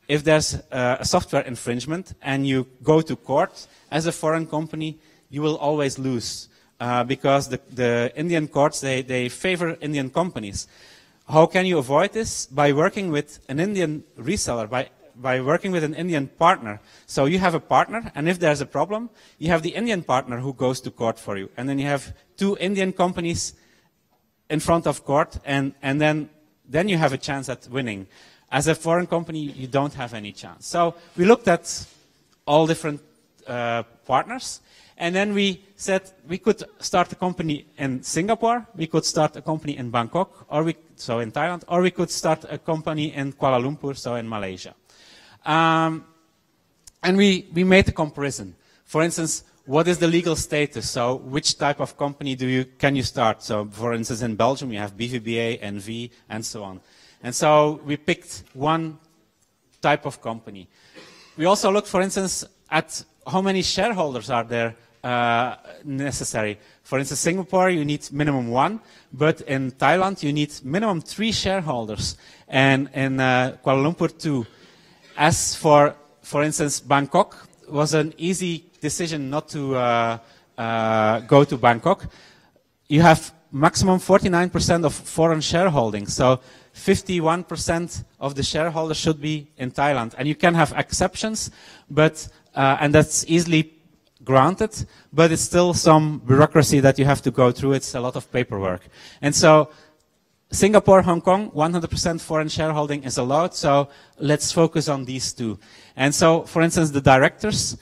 if there's a software infringement and you go to court as a foreign company, you will always lose because the Indian courts, they favor Indian companies. How can you avoid this? By working with an Indian reseller, by working with an Indian partner. So you have a partner, and if there's a problem, you have the Indian partner who goes to court for you. And then you have 2 Indian companies in front of court, and then you have a chance at winning. As a foreign company, you don't have any chance. So we looked at all different partners. And then we said we could start a company in Singapore, we could start a company in Bangkok, so in Thailand, or we could start a company in Kuala Lumpur, so in Malaysia. And we made a comparison. For instance, what is the legal status? So which type of company can you start? So for instance, in Belgium, you have BVBA, NV, and so on. And so we picked one type of company. We also looked, for instance, at how many shareholders are there necessary. For instance, Singapore, you need minimum 1, but in Thailand, you need minimum 3 shareholders, and in Kuala Lumpur 2. As for instance, Bangkok was an easy decision not to go to Bangkok. You have maximum 49% of foreign shareholding, so 51% of the shareholders should be in Thailand. And you can have exceptions, but and that's easily granted, but it's still some bureaucracy that you have to go through. It's a lot of paperwork. And so Singapore, Hong Kong, 100% foreign shareholding is allowed, so let's focus on these two. And so, for instance, the directors,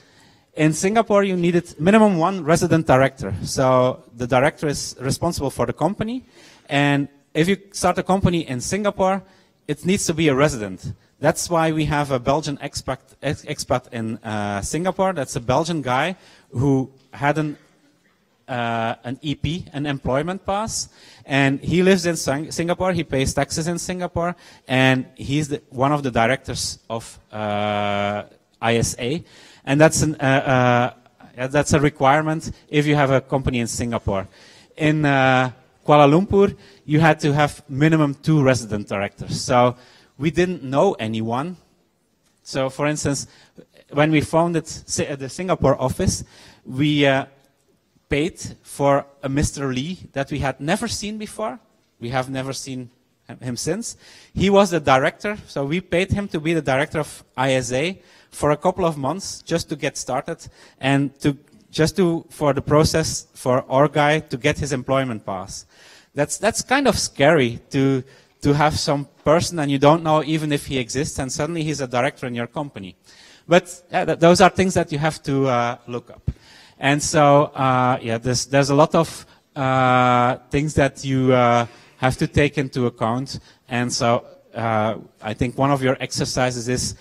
in Singapore you needed minimum 1 resident director. So the director is responsible for the company, and if you start a company in Singapore, it needs to be a resident. That's why we have a Belgian expat in Singapore. That's a Belgian guy who had an EP, an employment pass, and he lives in Singapore. He pays taxes in Singapore, and he's one of the directors of ISA, and that's a requirement if you have a company in Singapore. In Kuala Lumpur, you had to have minimum 2 resident directors. So we didn't know anyone. So, for instance, when we founded the Singapore office, we paid for a Mr. Lee that we had never seen before. We have never seen him since. He was the director, so we paid him to be the director of ISA for a couple of months just to get started and for the process for our guy to get his employment pass. That's kind of scary to have some person and you don't know even if he exists, and suddenly he's a director in your company. But those are things that you have to look up. And so, there's a lot of things that you have to take into account. And so, I think one of your exercises is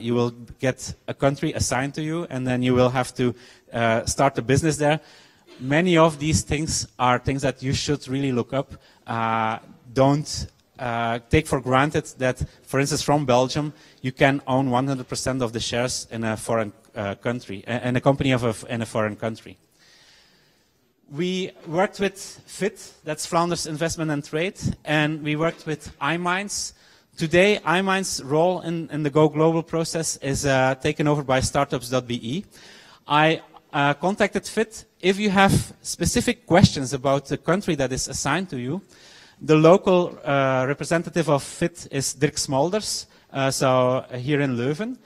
you will get a country assigned to you, and then you will have to start a business there. Many of these things are things that you should really look up. Don't take for granted that, for instance, from Belgium, you can own 100% of the shares in a foreign country, in a company in a foreign country. We worked with FIT, that's Flanders Investment and Trade, and we worked with iMinds. Today, iMinds' role in the Go Global process is taken over by startups.be. I contacted FIT. If you have specific questions about the country that is assigned to you, the local representative of FIT is Dirk Smolders, so here in Leuven.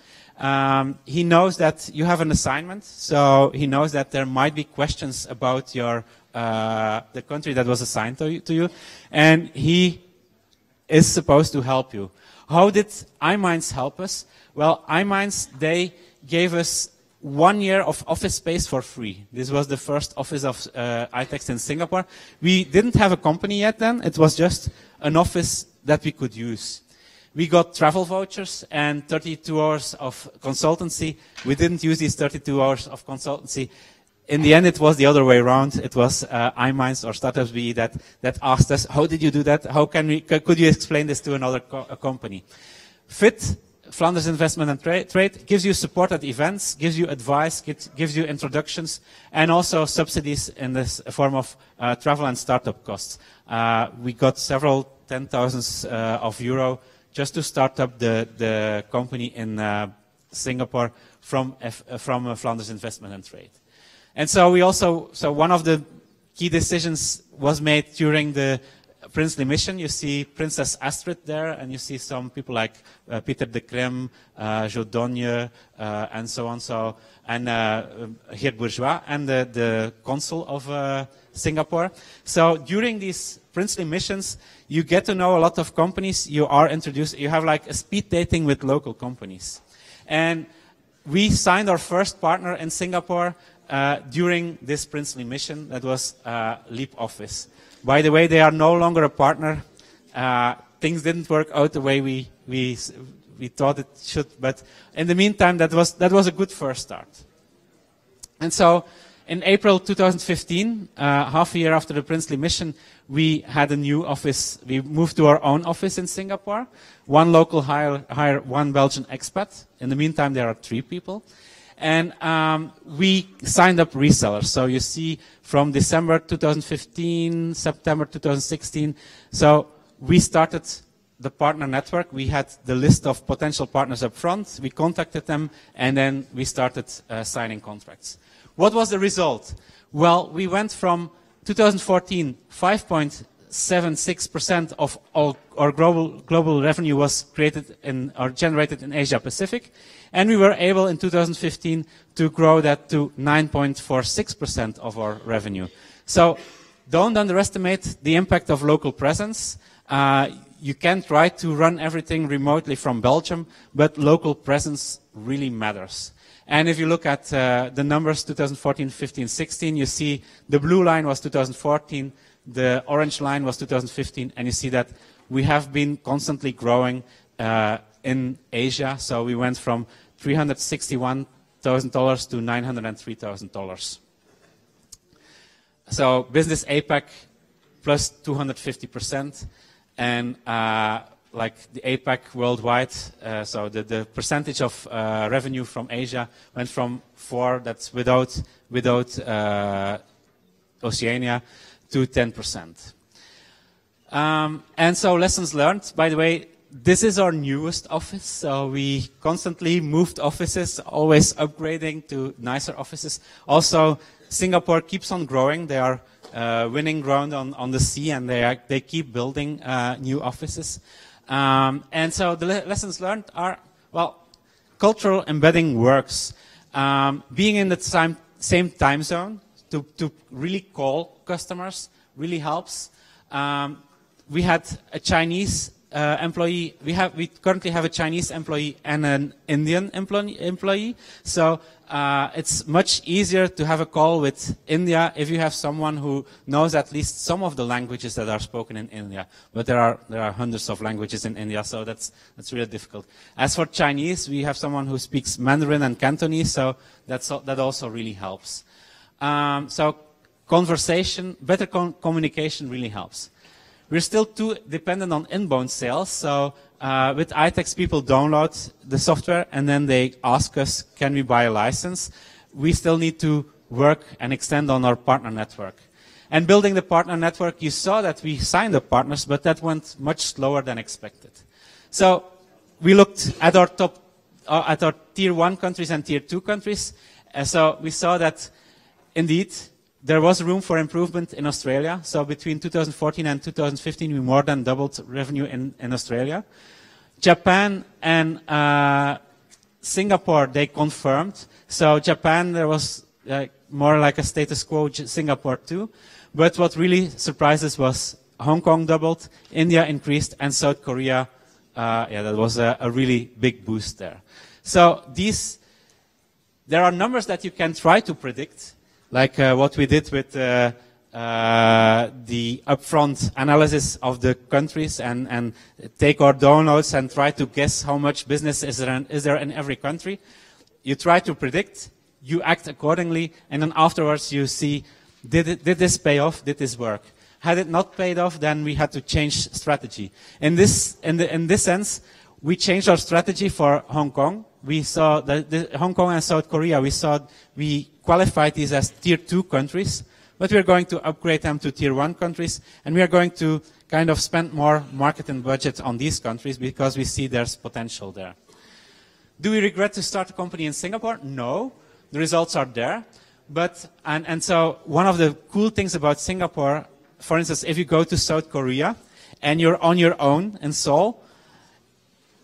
He knows that you have an assignment, so he knows that there might be questions about your the country that was assigned to you, and he is supposed to help you. How did iMinds help us? Well, iMinds, they gave us 1 year of office space for free. This was the first office of iText in Singapore. We didn't have a company yet then. It was just an office that we could use. We got travel vouchers and 32 hours of consultancy. We didn't use these 32 hours of consultancy. In the end, it was the other way around. It was iMinds or startups.be that asked us, how did you do that? How could you explain this to another company? FIT, Flanders Investment and Trade, gives you support at events, gives you advice, gives you introductions, and also subsidies in this form of travel and startup costs. We got several 10,000s of euro just to start up the company in Singapore from Flanders Investment and Trade. And so one of the key decisions was made during the princely mission. You see Princess Astrid there, and you see some people like Peter de Crème, Jodogne, and so on. And Geert Bourgeois, and the consul of Singapore. So during these princely missions, you get to know a lot of companies. You are introduced. You have like a speed dating with local companies. And we signed our first partner in Singapore during this princely mission. That was Leap Office. By the way, they are no longer a partner. Things didn't work out the way we thought it should, but in the meantime, that was a good first start. And so, in April 2015, half a year after the princely mission, we had a new office. We moved to our own office in Singapore. One local hire, one Belgian expat. In the meantime, there are 3 people. And we signed up resellers. So you see from December 2015, September 2016. So we started the partner network. We had the list of potential partners up front. We contacted them, and then we started signing contracts. What was the result? Well, we went from 2014, 5.76% of all our global revenue was created in or generated in Asia Pacific, and we were able in 2015 to grow that to 9.46% of our revenue. So don't underestimate the impact of local presence. You can try to run everything remotely from Belgium, but local presence really matters. And if you look at the numbers 2014, 15, 16, you see the blue line was 2014, the orange line was 2015, and you see that we have been constantly growing in Asia. So we went from $361,000 to $903,000. So business APAC plus 250%. And like the APAC worldwide, so the percentage of revenue from Asia went from 4, that's without Oceania, to 10%. And so lessons learned, by the way, this is our newest office, so we constantly moved offices, always upgrading to nicer offices. Also, Singapore keeps on growing. They are winning ground on the sea, and they keep building new offices. And so the lessons learned are, well, cultural embedding works. Being in the same time zone to really call customers really helps. We had a Chinese employee. We currently have a Chinese employee and an Indian employee. So it's much easier to have a call with India if you have someone who knows at least some of the languages that are spoken in India. But there are hundreds of languages in India, so that's really difficult. As for Chinese, we have someone who speaks Mandarin and Cantonese, so that also really helps. So conversation, better communication really helps. We're still too dependent on inbound sales. So with iTex, people download the software and then they ask us, can we buy a license? We still need to work and extend on our partner network. And building the partner network, you saw that we signed up partners, but that went much slower than expected. So we looked at our at our tier 1 countries and tier 2 countries. So we saw that indeed there was room for improvement in Australia. So between 2014 and 2015, we more than doubled revenue in Australia. Japan and Singapore, they confirmed. So Japan, there was more like a status quo, Singapore too. But what really surprised us was Hong Kong doubled, India increased, and South Korea, that was a really big boost there. So there are numbers that you can try to predict, like what we did with the upfront analysis of the countries and take our downloads and try to guess how much business is there in every country. You try to predict, you act accordingly, and then afterwards you see, did this pay off? Did this work? Had it not paid off, then we had to change strategy. In this sense, we changed our strategy for Hong Kong. We saw that Hong Kong and South Korea, we qualified these as tier 2 countries, but we're going to upgrade them to tier 1 countries, and we are going to kind of spend more marketing budget on these countries because we see there's potential there. Do we regret to start a company in Singapore? No. The results are there. But, and so one of the cool things about Singapore, for instance, if you go to South Korea and you're on your own in Seoul,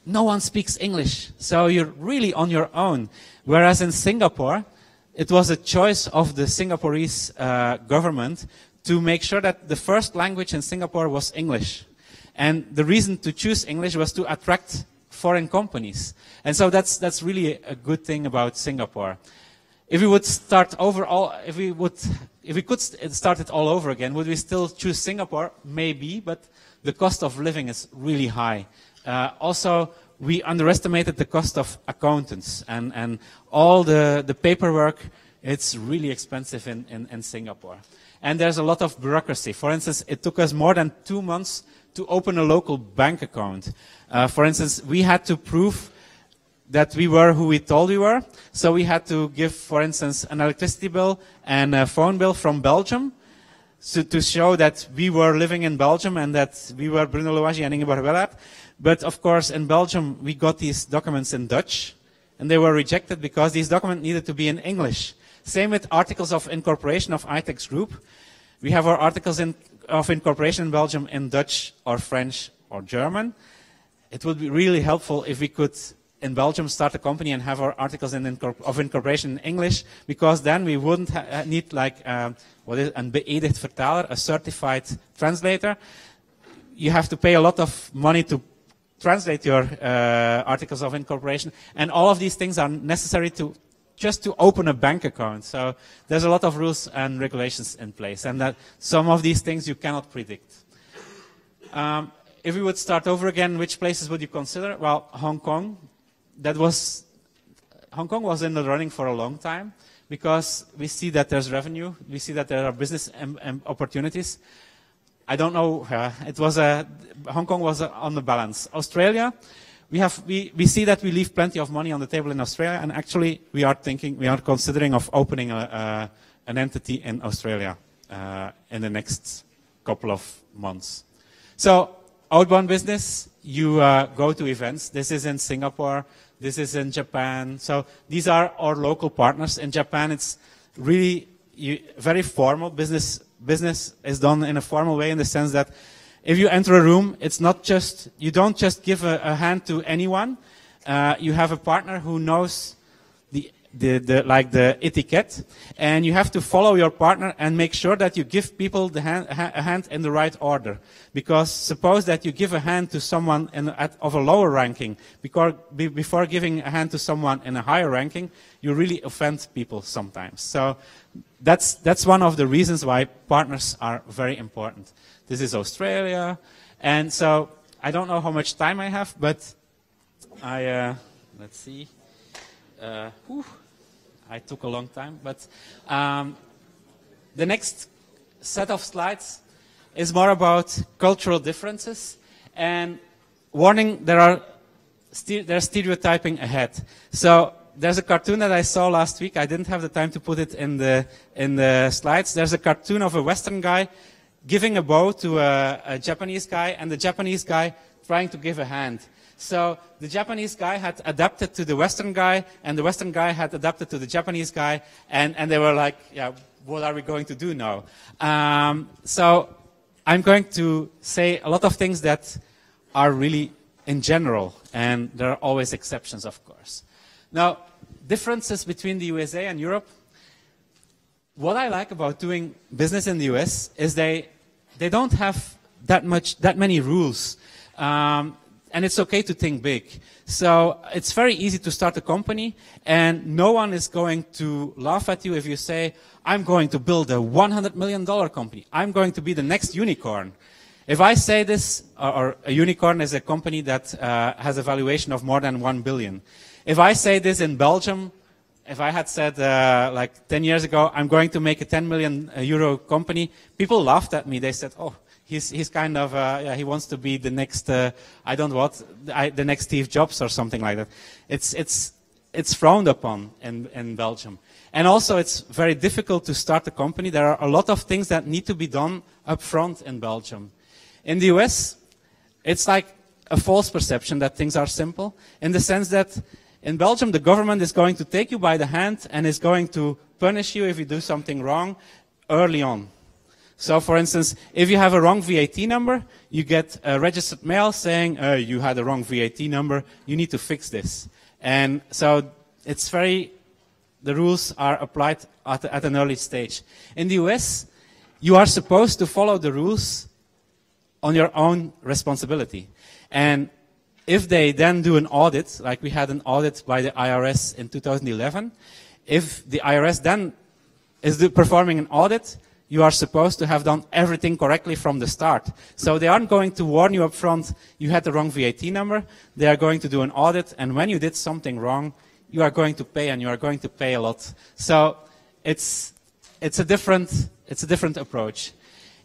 no one speaks English. So you're really on your own. Whereas in Singapore, it was a choice of the Singaporeese government to make sure that the first language in Singapore was English. And the reason to choose English was to attract foreign companies. And so that's really a good thing about Singapore. If we would start if we could start it all over again, would we still choose Singapore? Maybe, but the cost of living is really high. Also, we underestimated the cost of accountants and all the paperwork. It's really expensive in Singapore. And there's a lot of bureaucracy. For instance, it took us more than 2 months to open a local bank account. For instance, we had to prove that we were who we told we were. So we had to give, for instance, an electricity bill and a phone bill from Belgium, so to show that we were living in Belgium and that we were Bruno Louwagie and Ingeborg Wellard. But of course, in Belgium, we got these documents in Dutch, and they were rejected because these documents needed to be in English. Same with articles of incorporation of ITEX Group. We have our articles of incorporation in Belgium in Dutch or French or German. It would be really helpful if we could, in Belgium, start a company and have our articles of incorporation in English, because then we wouldn't need like what is een beëdigd vertaler, a certified translator. You have to pay a lot of money to translate your articles of incorporation, and all of these things are necessary just to open a bank account. So there's a lot of rules and regulations in place, and that some of these things you cannot predict. If we would start over again, which places would you consider? Well, Hong Kong. Hong Kong was in the running for a long time, because we see that there's revenue, we see that there are business opportunities. I don't know, Hong Kong was on the balance. Australia, we see that we leave plenty of money on the table in Australia, and actually we are considering of opening an entity in Australia in the next couple of months. So, outbound business, you go to events. This is in Singapore, this is in Japan. So these are our local partners. In Japan, it's really very formal. Business is done in a formal way, in the sense that if you enter a room, it's not just, you don't just give a hand to anyone. You have a partner who knows the etiquette, and you have to follow your partner and make sure that you give people a hand in the right order. Because suppose that you give a hand to someone of a lower ranking, before giving a hand to someone in a higher ranking, you really offend people sometimes. So that's one of the reasons why partners are very important. This is Australia, and so I don't know how much time I have, but let's see. I took a long time, but the next set of slides is more about cultural differences, and warning, there's stereotyping ahead. So there's a cartoon that I saw last week. I didn't have the time to put it in the slides. There's a cartoon of a Western guy giving a bow to a Japanese guy, and the Japanese guy trying to give a hand. So the Japanese guy had adapted to the Western guy, and the Western guy had adapted to the Japanese guy, and they were like, yeah, what are we going to do now? So I'm going to say a lot of things that are really in general, and there are always exceptions, of course. Now, differences between the USA and Europe. What I like about doing business in the US is they don't have that many rules. And it's okay to think big. So it's very easy to start a company, and no one is going to laugh at you if you say, I'm going to build a $100 million company. I'm going to be the next unicorn. If I say this, or a unicorn is a company that has a valuation of more than 1 billion. If I say this in Belgium, if I had said like 10 years ago, I'm going to make a 10 million euro company, people laughed at me. They said, oh, he's kind of, he wants to be the next, the next Steve Jobs or something like that. It's frowned upon in Belgium. And also it's very difficult to start a company. There are a lot of things that need to be done up front in Belgium. In the US, it's like a false perception that things are simple, in the sense that in Belgium, the government is going to take you by the hand and is going to punish you if you do something wrong early on. So, for instance, if you have a wrong VAT number, you get a registered mail saying, you had a wrong VAT number, you need to fix this. And so it's the rules are applied at an early stage. In the US, you are supposed to follow the rules on your own responsibility. And if they then do an audit, like we had an audit by the IRS in 2011, if the IRS then is performing an audit, you are supposed to have done everything correctly from the start. So they aren't going to warn you up front, you had the wrong VAT number. They are going to do an audit, and when you did something wrong, you are going to pay, and you are going to pay a lot. So it's a different approach.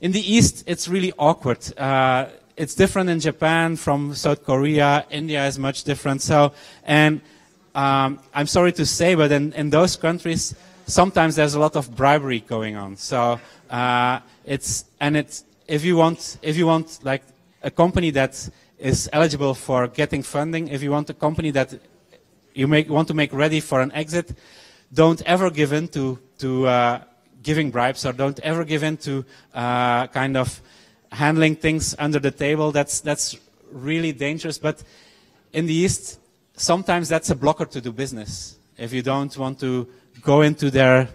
In the East, it's really awkward. It's different in Japan from South Korea. India is much different. So, and I'm sorry to say, but in those countries, sometimes there's a lot of bribery going on. So if you want like a company that is eligible for getting funding, if you want a company that you want to make ready for an exit, don't ever give in to giving bribes, or don't ever give in to kind of handling things under the table. That's really dangerous. But in the East, sometimes that's a blocker to do business. If you don't want to go into their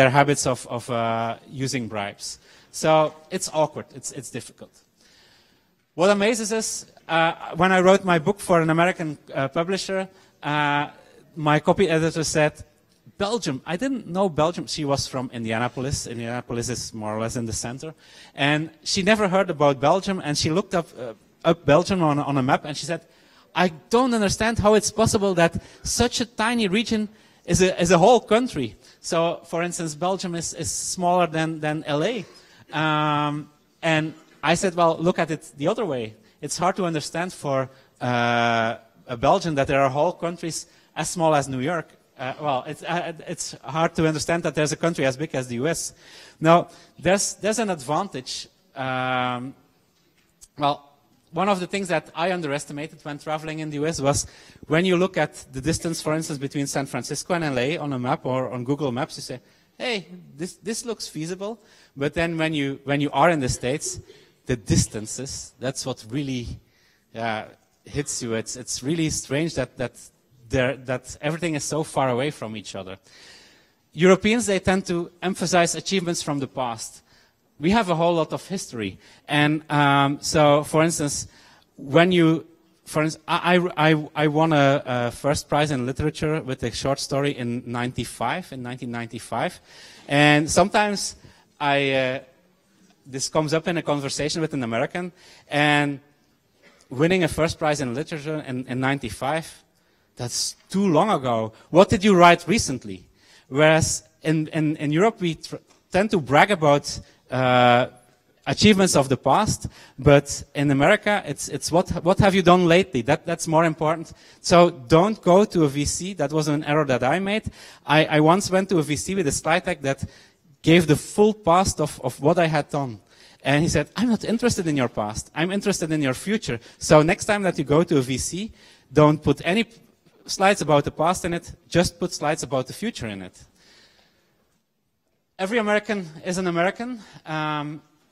habits of using bribes, so it's awkward. It's difficult. What amazes us, when I wrote my book for an American publisher, my copy editor said, Belgium. I didn't know Belgium. She was from Indianapolis. Indianapolis is more or less in the center. And she never heard about Belgium, and she looked up Belgium on a map, and she said, I don't understand how it's possible that such a tiny region is a whole country. So, for instance, Belgium is smaller than LA. And I said, well, look at it the other way. It's hard to understand for a Belgian that there are whole countries as small as New York. Well, it's hard to understand that there's a country as big as the US. Now, there's an advantage. Well, one of the things that I underestimated when traveling in the US was when you look at the distance, for instance, between San Francisco and LA on a map or on Google Maps, you say, hey, this looks feasible. But then when you are in the States, the distances, that's what really hits you. It's really strange that everything is so far away from each other. Europeans, they tend to emphasize achievements from the past. We have a whole lot of history. And so, for instance, I won a first prize in literature with a short story in 1995. And sometimes this comes up in a conversation with an American, and winning a first prize in literature in 95, that's too long ago. What did you write recently? Whereas in Europe, we tend to brag about achievements of the past, but in America, it's what have you done lately? That's more important. So don't go to a VC. That was an error that I made. I once went to a VC with a slide deck that gave the full past of what I had done. And he said, I'm not interested in your past. I'm interested in your future. So next time that you go to a VC, don't put any slides about the past in it, just put slides about the future in it. Every American is an American.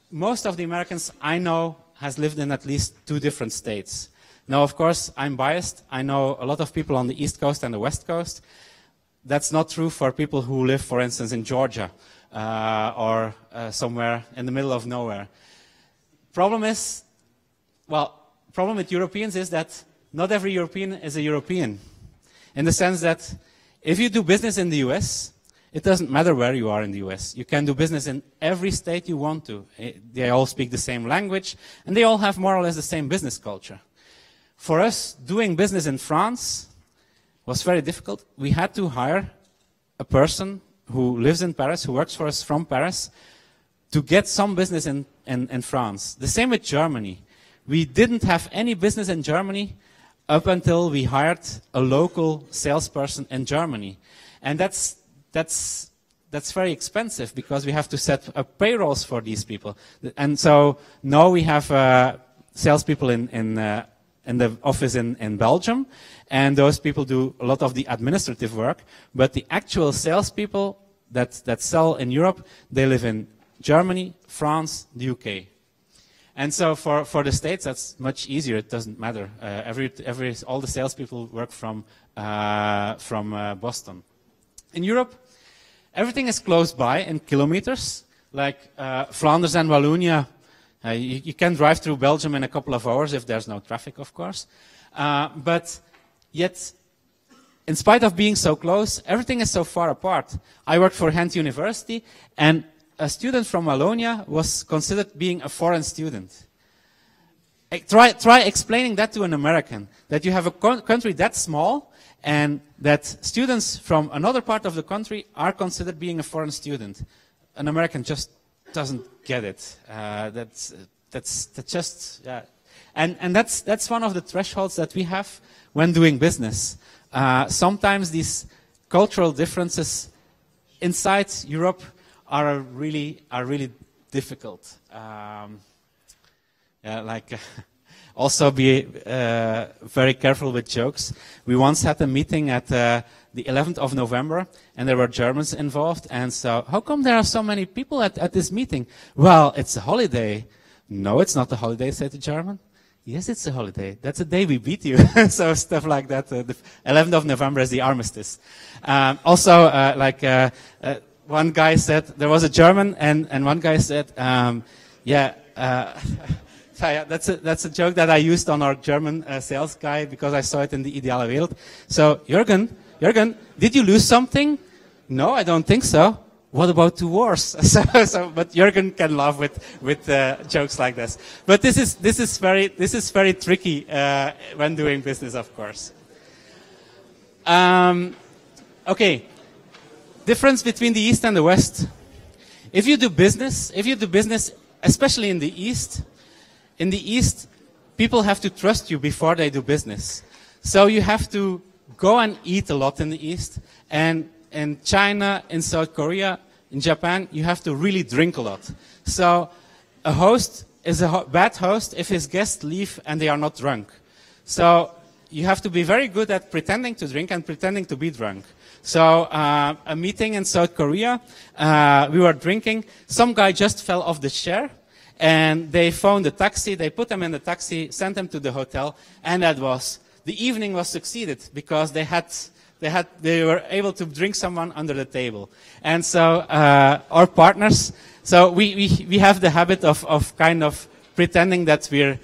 Most of the Americans I know has lived in at least 2 different states. Now, of course, I'm biased. I know a lot of people on the East Coast and the West Coast. That's not true for people who live, for instance, in Georgia or somewhere in the middle of nowhere. Problem with Europeans is that not every European is a European. In the sense that if you do business in the US, it doesn't matter where you are in the US. You can do business in every state you want to. They all speak the same language, and they all have more or less the same business culture. For us, doing business in France was very difficult. We had to hire a person who lives in Paris, who works for us from Paris, to get some business in France. The same with Germany. We didn't have any business in Germany up until we hired a local salesperson in Germany. And that's very expensive because we have to set up payrolls for these people. And so now we have salespeople in the office in Belgium, and those people do a lot of the administrative work. But the actual salespeople that sell in Europe, they live in Germany, France, the UK. And so for the States, that's much easier. It doesn't matter. All the salespeople work from Boston. In Europe, everything is close by in kilometers. Like Flanders and Wallonia, you can drive through Belgium in a couple of hours if there's no traffic, of course. But yet, in spite of being so close, everything is so far apart. I worked for Ghent University, and a student from Wallonia was considered being a foreign student. Try explaining that to an American, that you have a country that small, and that students from another part of the country are considered being a foreign student. An American just doesn't get it. And that's one of the thresholds that we have when doing business. Sometimes these cultural differences inside Europe are really difficult. Also be very careful with jokes. We once had a meeting at the 11th of November, and there were Germans involved. And so, how come there are so many people at this meeting? Well, it's a holiday. No, it's not a holiday, said the German. Yes, it's a holiday. That's the day we beat you. So stuff like that. The 11th of November is the armistice. One guy said, there was a German, and one guy said, that's a joke that I used on our German sales guy because I saw it in the Ideale Wereld. So, Jürgen, did you lose something? No, I don't think so. What about 2 wars? But Jürgen can laugh with jokes like this. But this is very tricky when doing business, of course. Okay, difference between the East and the West. If you do business, especially in the East, people have to trust you before they do business. So you have to go and eat a lot in the East, and in China, in South Korea, in Japan, you have to really drink a lot. So a host is a bad host if his guests leave and they are not drunk. So you have to be very good at pretending to drink and pretending to be drunk. So a meeting in South Korea, we were drinking. Some guy just fell off the chair, and they phoned a taxi. They put him in the taxi, sent him to the hotel, and the evening was succeeded because they were able to drink someone under the table. And so our partners, so we have the habit of kind of pretending that we're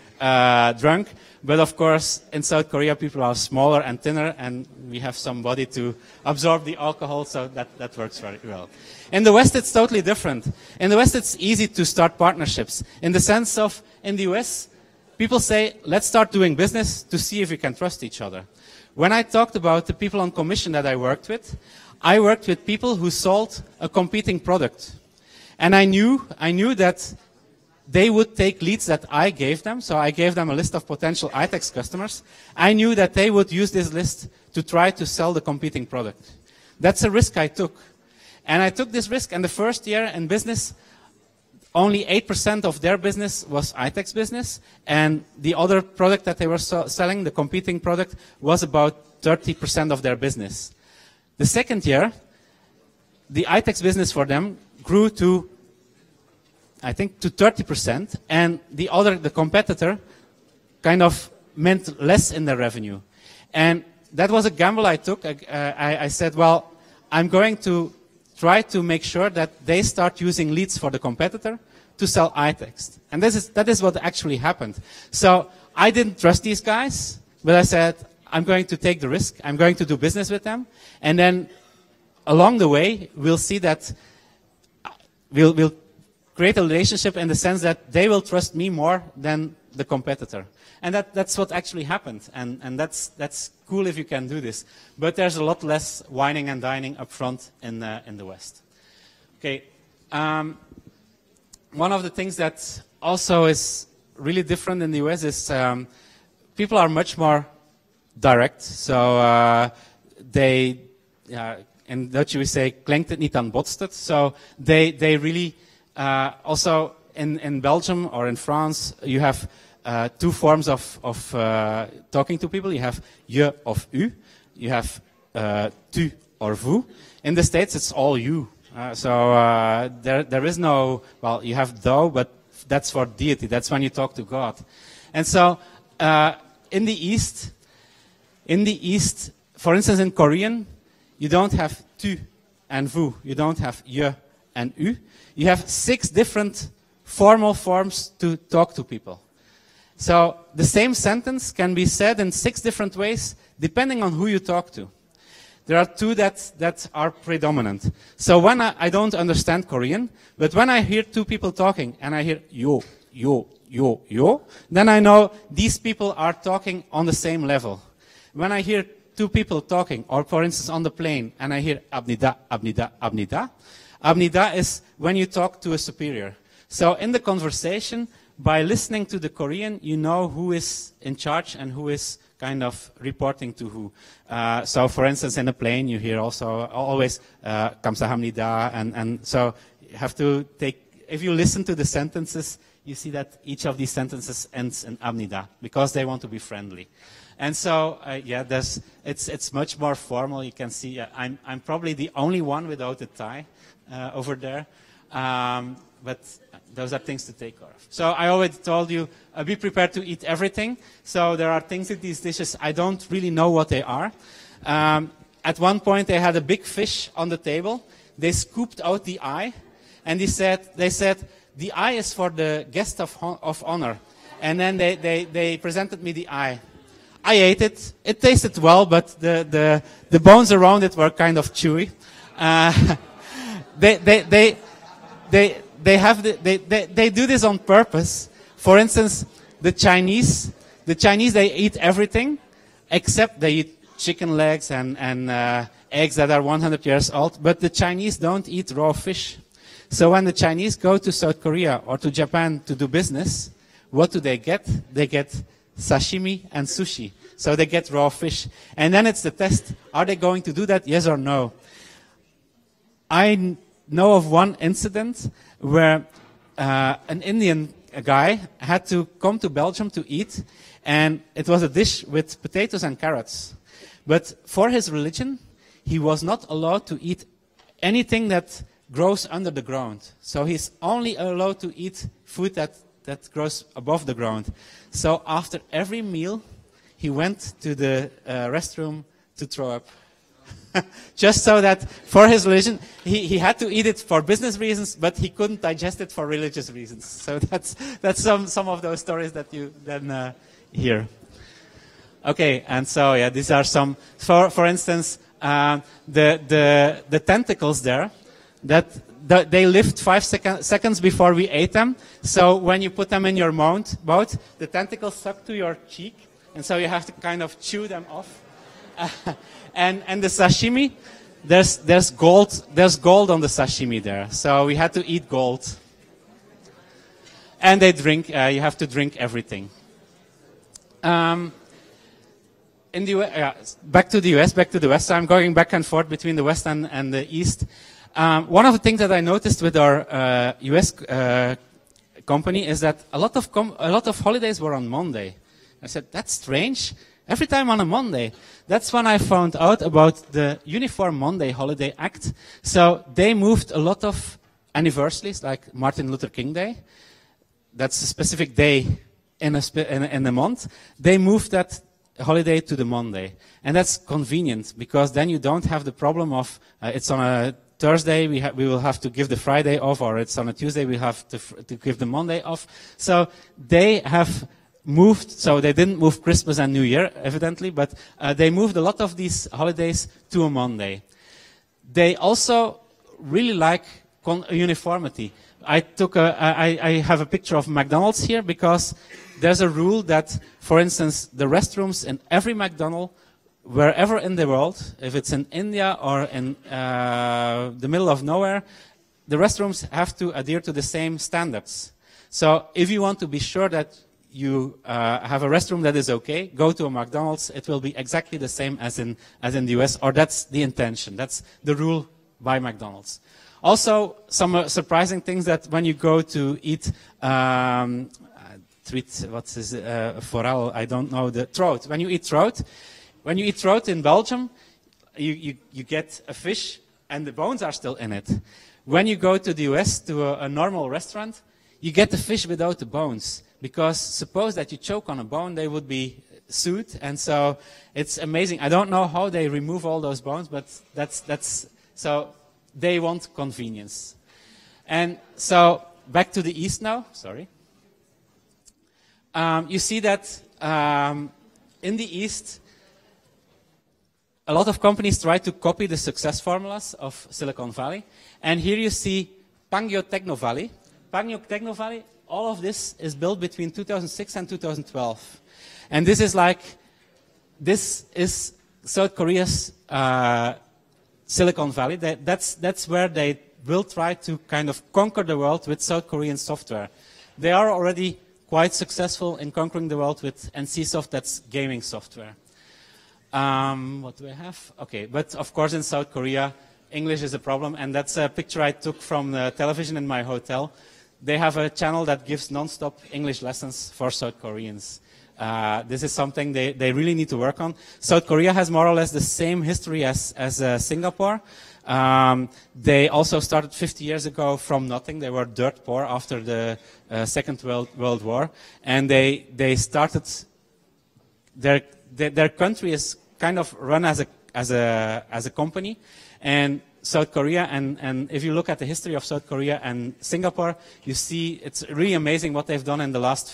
drunk. But of course, in South Korea, people are smaller and thinner, and we have somebody to absorb the alcohol, so that works very well. In the West, it's totally different. In the West, it's easy to start partnerships. In the sense of, in the US, people say, let's start doing business to see if we can trust each other. When I talked about the people on commission that I worked with people who sold a competing product. And I knew that they would take leads that I gave them, so I gave them a list of potential iTex customers. I knew that they would use this list to try to sell the competing product. That's a risk I took. And I took this risk, and the first year in business, only 8% of their business was iTex business, and the other product that they were selling, the competing product, was about 30% of their business. The second year, the iTex business for them grew to, I think, to 30%, and the competitor kind of meant less in their revenue. And that was a gamble I took. I said, well, I'm going to try to make sure that they start using leads for the competitor to sell iTex. And that is what actually happened. So I didn't trust these guys, but I said, I'm going to take the risk. I'm going to do business with them. And then along the way, we'll see that we'll create a relationship in the sense that they will trust me more than the competitor. And that's what actually happened. And that's cool if you can do this. But there's a lot less whining and dining up front in the West. Okay. One of the things that also is really different in the US is people are much more direct. So in Dutch we say, klinkt het niet dan botst het. So they really, also in Belgium or in France, you have two forms of talking to people. You have je of u. You have tu or vous. In the States, it's all you. There is no, well, you have thou, but that's for deity. That's when you talk to God. And so in the East, for instance, in Korean, you don't have tu and vous. You don't have je and u. You have 6 different formal forms to talk to people. So the same sentence can be said in 6 different ways depending on who you talk to. There are 2 that are predominant. So when I don't understand Korean, but when I hear 2 people talking and I hear yo, yo, yo, yo, then I know these people are talking on the same level. When I hear 2 people talking, or for instance on the plane, and I hear abnida, abnida, abnida, abnida is when you talk to a superior. So in the conversation, by listening to the Korean, you know who is in charge and who is kind of reporting to who. So, for instance, in a plane, you hear also always "감사합니다," and so you have to take. If you listen to the sentences, you see that each of these sentences ends in "합니다" because they want to be friendly. And so, yeah, it's much more formal. You can see I'm probably the only one without a tie over there. But those are things to take care of. So I already told you, be prepared to eat everything. So there are things in these dishes, I don't really know what they are. At one point, they had a big fish on the table. They scooped out the eye, and they said, the eye is for the guest of honor. And then they presented me the eye. I ate it. It tasted well, but the bones around it were kind of chewy. They do this on purpose. For instance, the Chinese, they eat everything except they eat chicken legs and eggs that are 100 years old. But the Chinese don't eat raw fish. So when the Chinese go to South Korea or to Japan to do business, what do they get? They get sashimi and sushi. So they get raw fish. And then it's the test. Are they going to do that? Yes or no? I know of one incident where an Indian guy had to come to Belgium to eat, and it was a dish with potatoes and carrots. But for his religion, he was not allowed to eat anything that grows under the ground. So he's only allowed to eat food that grows above the ground. So after every meal, he went to the restroom to throw up. Just so that for his religion, he had to eat it for business reasons, but he couldn't digest it for religious reasons. So that's some of those stories that you then hear. Okay, and so yeah, these are some. For instance, the tentacles there, they lived 5 seconds before we ate them. So when you put them in your mouth, the tentacles suck to your cheek, and so you have to kind of chew them off. And the sashimi, there's gold on the sashimi there. So we had to eat gold. And they drink. You have to drink everything. In the back to the US, back to the West. So I'm going back and forth between the West and the East. One of the things that I noticed with our US company is that a lot of holidays were on Monday. I said, that's strange. Every time on a Monday. That's when I found out about the Uniform Monday Holiday Act. So they moved a lot of anniversaries, like Martin Luther King Day. That's a specific day in a month. They moved that holiday to the Monday. And that's convenient, because then you don't have the problem of it's on a Thursday, we will have to give the Friday off, or it's on a Tuesday, we have to give the Monday off. So they have moved, so they didn't move Christmas and New Year, evidently, but they moved a lot of these holidays to a Monday. They also really like uniformity. I have a picture of McDonald's here, because there's a rule that, for instance, the restrooms in every McDonald's, wherever in the world, if it's in India or in the middle of nowhere, the restrooms have to adhere to the same standards. So if you want to be sure that you have a restroom that is okay, go to a McDonald's. It will be exactly the same as in the US, or that's the intention. That's the rule by McDonald's. Also, some surprising things that when you go to eat forel, I don't know, the trout. When you eat trout in Belgium, you get a fish and the bones are still in it. When you go to the US to a normal restaurant, you get the fish without the bones. Because suppose that you choke on a bone, they would be sued. And so it's amazing. I don't know how they remove all those bones, but that's so they want convenience. And so back to the East now. Sorry. You see that in the East, a lot of companies try to copy the success formulas of Silicon Valley. And here you see Pangyo Techno Valley. Pangyo Techno Valley, all of this is built between 2006 and 2012. And this is South Korea's Silicon Valley. That's where they will try to kind of conquer the world with South Korean software. they are already quite successful in conquering the world with NCSoft, that's gaming software. What do I have? Okay, but of course in South Korea, English is a problem, and that's a picture I took from the television in my hotel. They have a channel that gives non-stop English lessons for South Koreans. This is something they really need to work on. South Korea has more or less the same history as Singapore. They also started 50 years ago from nothing. They were dirt poor after the Second World War, and they started. Their country is kind of run as a company, and South Korea, and if you look at the history of South Korea and Singapore, you see it's really amazing what they've done in the last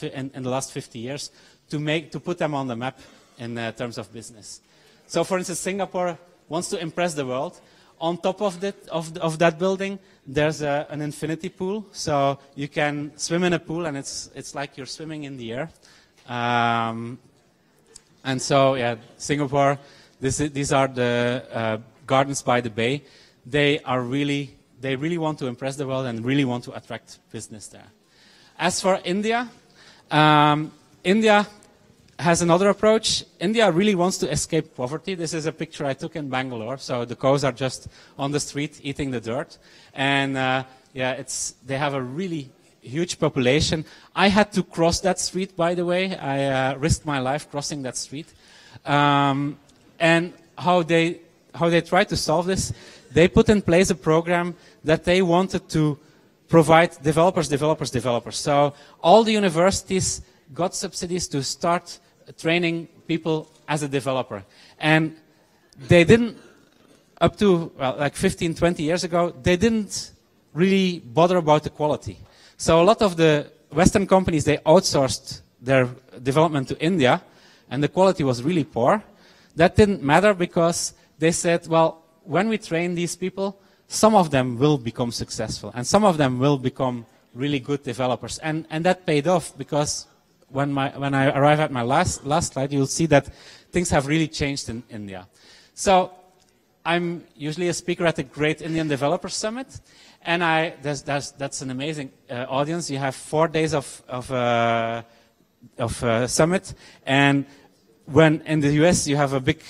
50 years to put them on the map in terms of business. So, for instance, Singapore wants to impress the world. On top of that building, there's an infinity pool, so you can swim in a pool, and it's like you're swimming in the air. And so, yeah, Singapore. These are the gardens by the bay. They really want to impress the world and really want to attract business there. As for India, India has another approach. India really wants to escape poverty. This is a picture I took in Bangalore. So the cows are just on the street eating the dirt, and they have a really huge population. I had to cross that street, by the way. I risked my life crossing that street. And how they tried to solve this, they put in place a program that they wanted to provide developers. So all the universities got subsidies to start training people as a developer. And they didn't, up to like 15, 20 years ago, they didn't really bother about the quality. So a lot of the Western companies, they outsourced their development to India, and the quality was really poor. That didn't matter because they said, well, when we train these people, some of them will become successful, and some of them will become really good developers. And that paid off, because when I arrive at my last slide, you'll see that things have really changed in India. So I'm usually a speaker at the Great Indian Developers Summit, and that's an amazing audience. You have 4 days of summit, and when in the US you have a big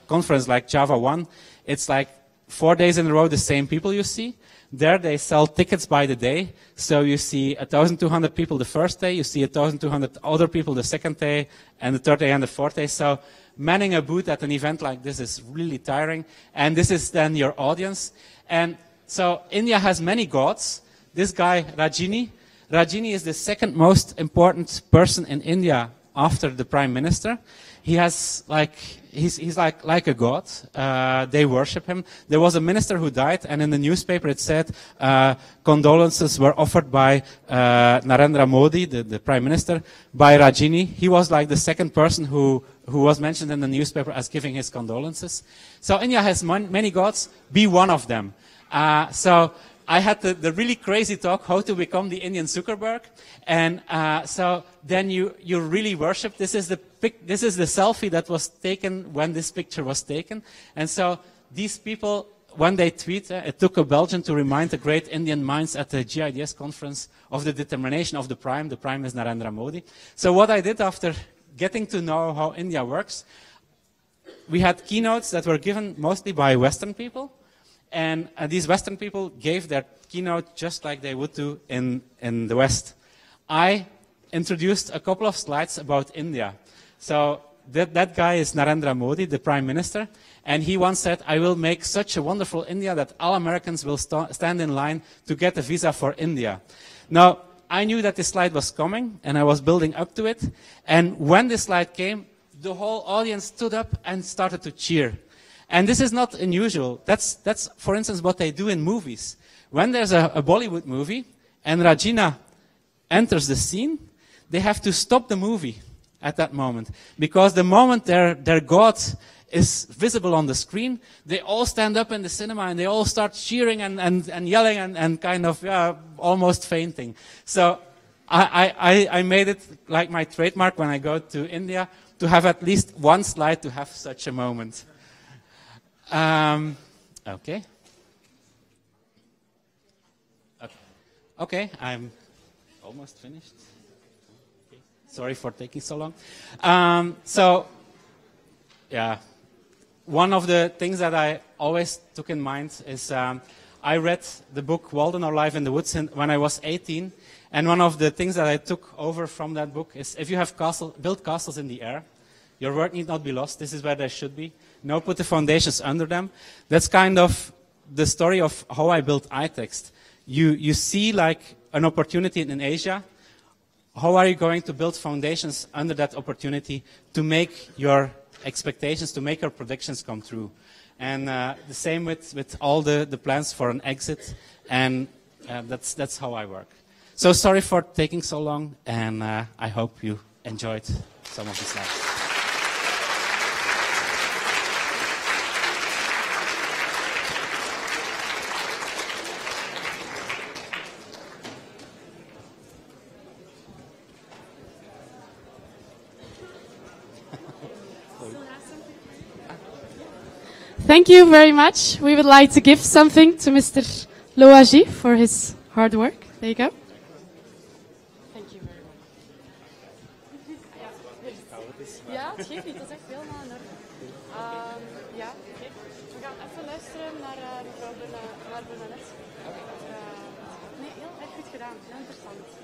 conference like Java One, it's like 4 days in a row the same people you see. There they sell tickets by the day, so you see 1,200 people the first day, you see 1,200 other people the second day, and the third day and the fourth day. So manning a booth at an event like this is really tiring, and this is then your audience. And so India has many gods. This guy, Rajini is the second most important person in India after the Prime Minister. He has he's like a god. They worship him. There was a minister who died, and in the newspaper it said condolences were offered by Narendra Modi, the Prime Minister, by Rajini. He was like the second person who was mentioned in the newspaper as giving his condolences. So India has many gods. Be one of them. So I had the really crazy talk, how to become the Indian Zuckerberg, and so then you really worship. This is the selfie that was taken when this picture was taken, and so these people, when they tweet, it took a Belgian to remind the great Indian minds at the GIDS conference of the determination of the Prime. The Prime is Narendra Modi. So what I did after getting to know how India works, we had keynotes that were given mostly by Western people. And these Western people gave their keynote just like they would do in the West. I introduced a couple of slides about India. So that guy is Narendra Modi, the Prime Minister, and he once said, I will make such a wonderful India that all Americans will stand in line to get a visa for India. Now, I knew that this slide was coming, and I was building up to it. And when this slide came, the whole audience stood up and started to cheer. And this is not unusual. That's, for instance, what they do in movies. When there's a Bollywood movie and Rajina enters the scene, they have to stop the movie at that moment. Because the moment their god is visible on the screen, they all stand up in the cinema and they all start cheering and yelling and kind of almost fainting. So I made it like my trademark when I go to India to have at least one slide to have such a moment. Okay. Okay, I'm almost finished. Okay. Sorry for taking so long. Yeah, one of the things that I always took in mind is I read the book Walden or Life in the Woods when I was 18, and one of the things that I took over from that book is if you have built castles in the air, your word need not be lost. This is where they should be. Now put the foundations under them. That's kind of the story of how I built iText. You see like an opportunity in Asia. How are you going to build foundations under that opportunity to make your expectations, to make your predictions come true? And the same with all the plans for an exit. And that's how I work. So sorry for taking so long, and I hope you enjoyed some of the slides. Thank you very much. We would like to give something to Mr. Loagi for his hard work. There you go. Thank you very much. Ja, het geeft niet. Dat is echt helemaal in orde. Ja, oké. We gaan even luisteren naar mevrouw Bernadette. Nee, heel erg goed gedaan. Heel interessant.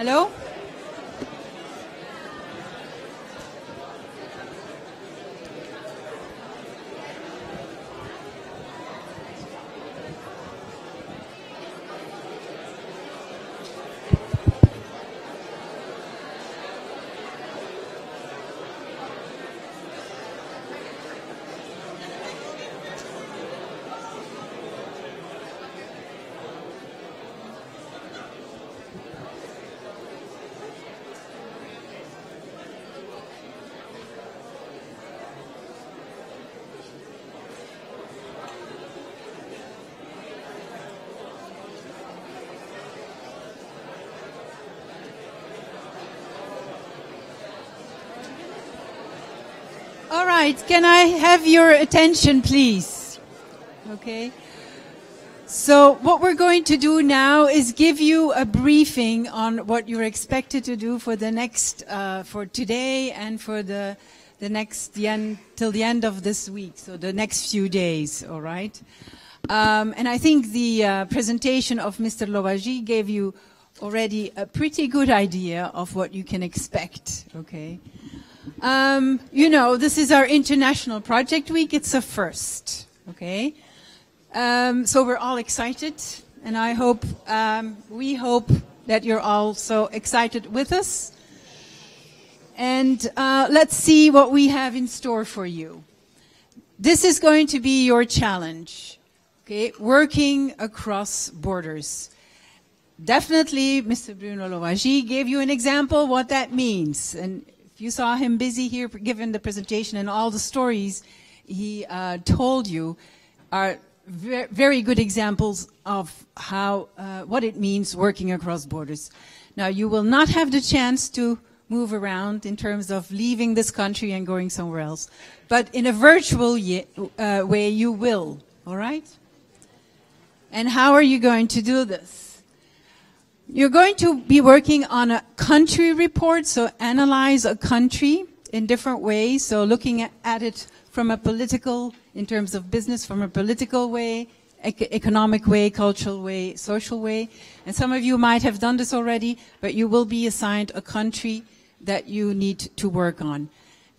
Hello? All right, can I have your attention, please? Okay. So what we're going to do now is give you a briefing on what you're expected to do for the next, for today and for the next, till the end of this week, so the next few days, all right? And I think the presentation of Mr. Louwagie gave you already a pretty good idea of what you can expect, okay? You know, this is our International Project Week. It's a first, okay? So we're all excited, and I hope, we hope that you're all so excited with us. And let's see what we have in store for you. This is going to be your challenge, okay? Working across borders. Definitely, Mr. Bruno Louwagie gave you an example what that means. And if you saw him busy here giving the presentation, and all the stories he told you are very good examples of how what it means working across borders. Now, you will not have the chance to move around in terms of leaving this country and going somewhere else, but in a virtual way you will, all right? And how are you going to do this? You're going to be working on a country report, so analyze a country in different ways, so looking at it from a political, in terms of business, from a political way, economic way, cultural way, social way. And some of you might have done this already, but you will be assigned a country that you need to work on.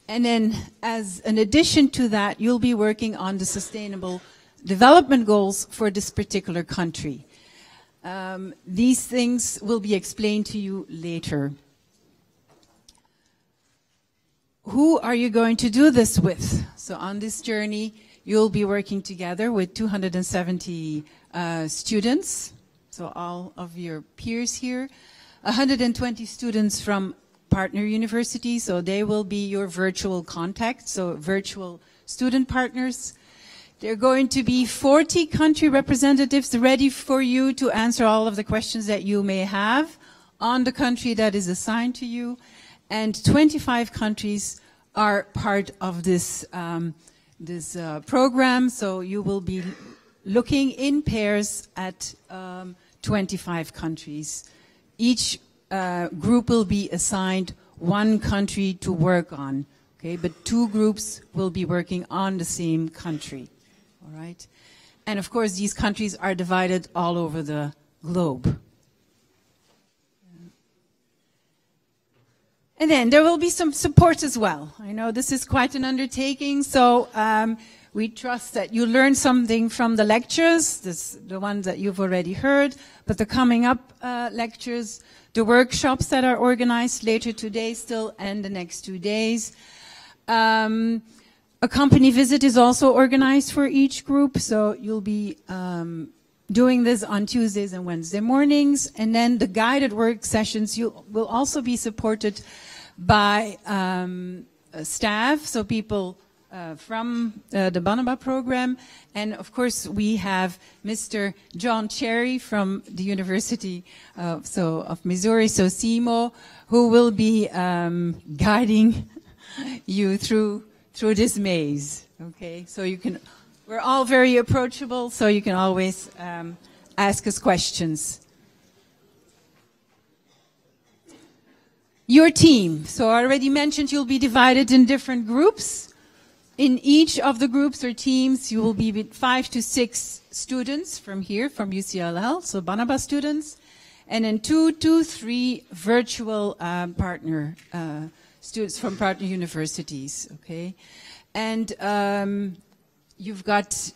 And then as an addition to that, you'll be working on the sustainable development goals for this particular country. These things will be explained to you later. Who are you going to do this with? So on this journey, you'll be working together with 270 students, so all of your peers here, 120 students from partner universities, so they will be your virtual contacts, so virtual student partners. There are going to be 40 country representatives ready for you to answer all of the questions that you may have on the country that is assigned to you. And 25 countries are part of this, program, so you will be looking in pairs at 25 countries. Each group will be assigned one country to work on, okay? But two groups will be working on the same country. All right. And of course, these countries are divided all over the globe. And then there will be some support as well. I know this is quite an undertaking, so we trust that you learn something from the lectures, the ones that you've already heard, but the coming up lectures, the workshops that are organized later today still and the next 2 days. A company visit is also organized for each group, so you'll be doing this on Tuesdays and Wednesday mornings. And then the guided work sessions will also be supported by staff, so people from the Banaba program. And of course, we have Mr. John Cherry from the University of Missouri, so SEMO, who will be guiding you through this maze, okay? So you can, we're all very approachable, so you can always ask us questions. Your team. So I already mentioned you'll be divided in different groups. In each of the groups or teams, you will be with 5 to 6 students from here, from UCLL, so Banaba students. and then 2 to 3 virtual partner students from partner universities. Okay, and you've got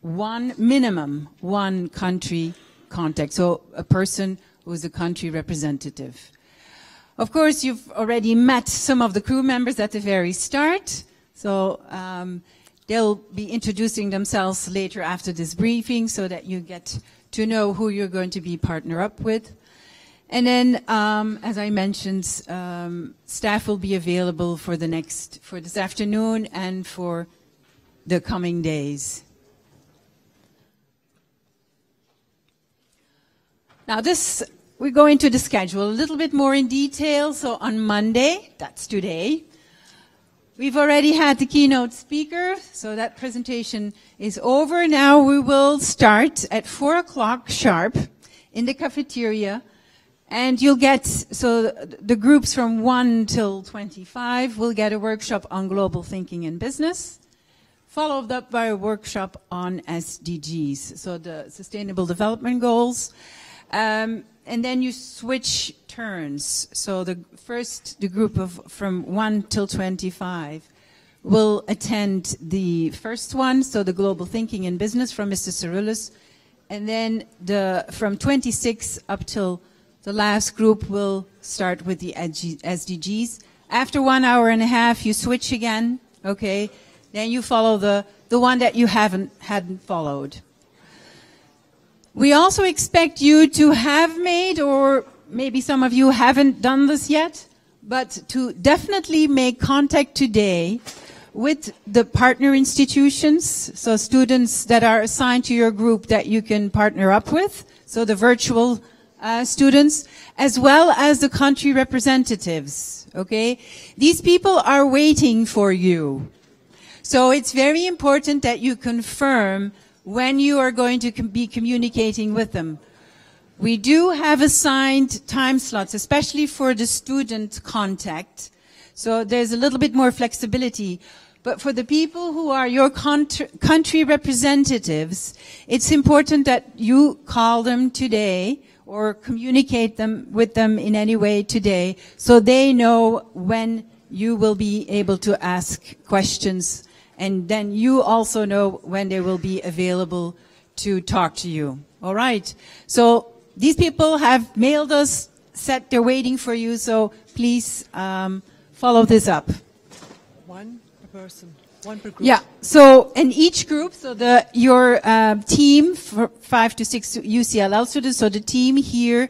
one country contact, so a person who is a country representative. Of course, you've already met some of the crew members at the very start, so they'll be introducing themselves later after this briefing so that you get to know who you're going to be partner up with. And then, as I mentioned, staff will be available for this afternoon and for the coming days. Now we go into the schedule a little bit more in detail. So on Monday, that's today, we've already had the keynote speaker, so that presentation is over. Now we will start at 4 o'clock sharp in the cafeteria, and you'll get, so the groups from 1 till 25 will get a workshop on global thinking in business, followed up by a workshop on SDGs, so the Sustainable Development Goals. And then you switch turns. So the group from 1 till 25 will attend the first one, so the Global Thinking in Business from Mr. Cyrillus. And then from 26 up till the last group will start with the SDGs. After 1 hour and a half, you switch again, okay? Then you follow the one that you hadn't followed. We also expect you to have made, or maybe some of you haven't done this yet, but to definitely make contact today with the partner institutions, so students that are assigned to your group that you can partner up with, so the virtual students, as well as the country representatives, okay? These people are waiting for you. So it's very important that you confirm when you are going to be communicating with them. We do have assigned time slots, especially for the student contact. So there's a little bit more flexibility. But for the people who are your country representatives, it's important that you call them today or communicate with them in any way today so they know when you will be able to ask questions. And then you also know when they will be available to talk to you. All right. So these people have mailed us, said they're waiting for you. So please follow this up. One per person, one per group. Yeah. So in each group, so your team, for 5 to 6 UCLL students, so the team here,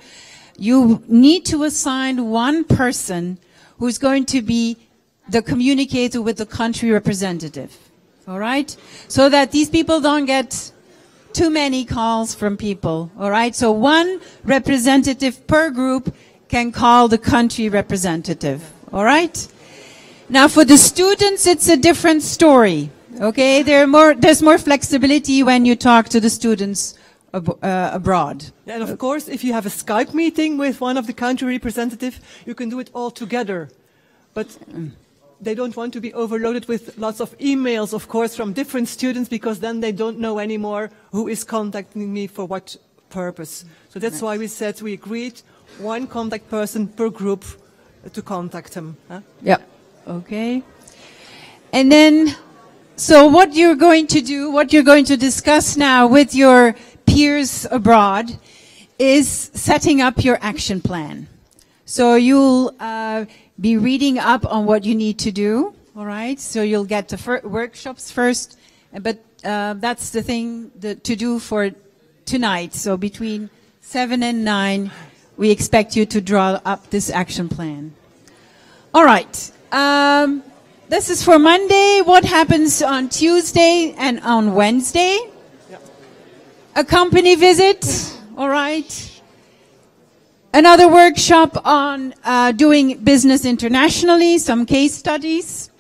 you need to assign one person who's going to be the communicator with the country representative, all right? So that these people don't get too many calls from people, all right? So one representative per group can call the country representative, all right? Now for the students, it's a different story, okay? There's more flexibility when you talk to the students abroad. Yeah, and of course, if you have a Skype meeting with one of the country representatives, you can do it all together. But they don't want to be overloaded with lots of emails, of course, from different students, because then they don't know anymore who is contacting me for what purpose. So that's why we said we agreed one contact person per group to contact them. Huh? Yeah. Okay. And then, so what you're going to do, what you're going to discuss now with your peers abroad is setting up your action plan. So you'll be reading up on what you need to do, all right? So you'll get the workshops first, but that's the thing to do for tonight. So between 7 and 9, we expect you to draw up this action plan. All right. This is for Monday. What happens on Tuesday and on Wednesday? Yeah. A company visit, all right? Another workshop on doing business internationally, some case studies.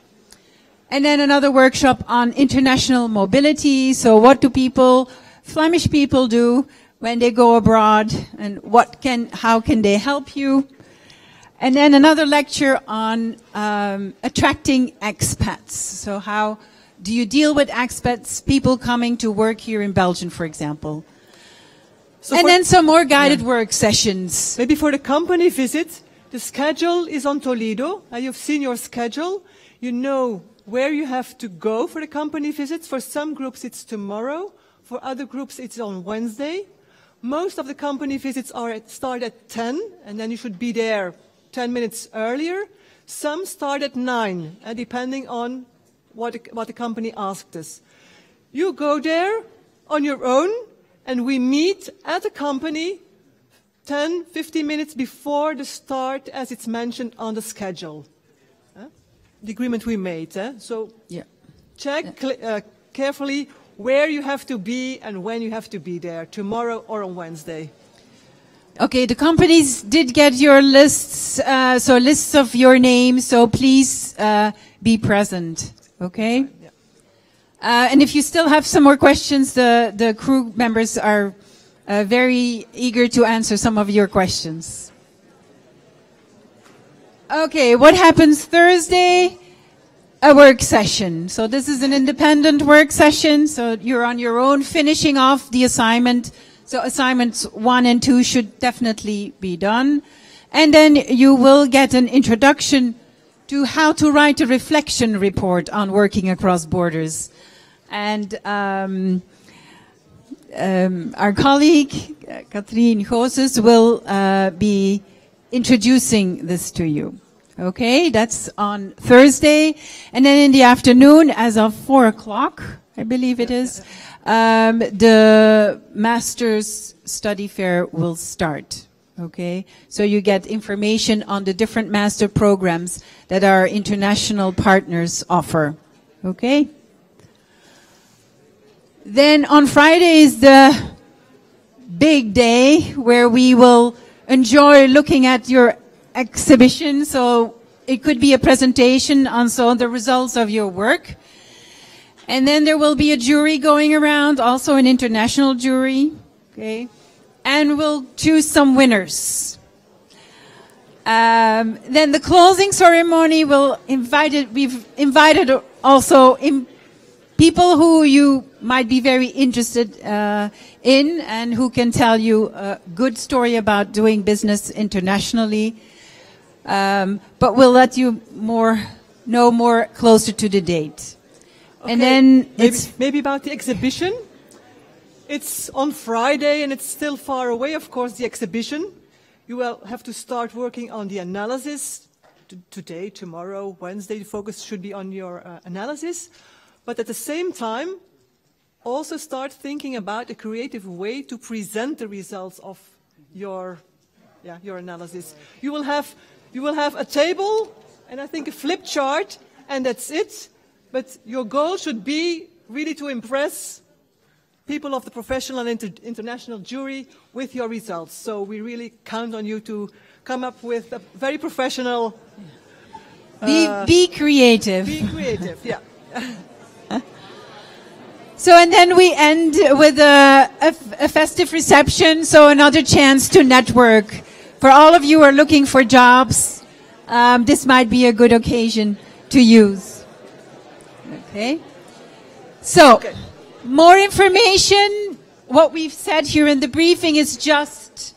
And then another workshop on international mobility. So what do Flemish people do when they go abroad, and how can they help you? And then another lecture on attracting expats. So how do you deal with expats, people coming to work here in Belgium, for example? So And for- then some more guided work sessions. Maybe for the company visit, the schedule is on Toledo. You've seen your schedule. You know where you have to go for the company visits. For some groups, it's tomorrow. For other groups, it's on Wednesday. Most of the company visits start at 10, and then you should be there 10 minutes earlier. Some start at 9, depending on what the company asked us. You go there on your own, and we meet at the company 10, 15 minutes before the start, as it's mentioned on the schedule. The agreement we made. So Yeah. check carefully where you have to be and when you have to be there, tomorrow or on Wednesday. Okay, the companies did get your lists, so lists of your names, so please be present, okay? And if you still have some more questions, the crew members are very eager to answer some of your questions. Okay, what happens Thursday? A work session. So this is an independent work session, so you're on your own finishing off the assignment. So assignments 1 and 2 should definitely be done. And then you will get an introduction to how to write a reflection report on working across borders. And our colleague, Katrien Goossens, will be introducing this to you. Okay, that's on Thursday. And then in the afternoon, as of 4 o'clock, I believe it is, the master's study fair will start. Okay, so you get information on the different master programs that our international partners offer. Okay? Then on Friday is the big day where we will enjoy looking at your exhibition. So it could be a presentation on the results of your work. And then there will be a jury going around, also an international jury. Okay. And we'll choose some winners. Then the closing ceremony we've invited also people who you might be very interested in and who can tell you a good story about doing business internationally. But we'll let you know more closer to the date. Okay. And then maybe about the exhibition. It's on Friday and it's still far away, of course, the exhibition. You will have to start working on the analysis today, tomorrow, Wednesday. The focus should be on your analysis. But at the same time, also start thinking about a creative way to present the results of your analysis. You will have a table and I think a flip chart, and that's it. But your goal should be really to impress people of the professional and international jury with your results. So we really count on you to come up with a very professional... Be creative. Be creative, yeah. So, and then we end with a festive reception, so another chance to network. For all of you who are looking for jobs, this might be a good occasion to use. Okay? So, more information. What we've said here in the briefing is just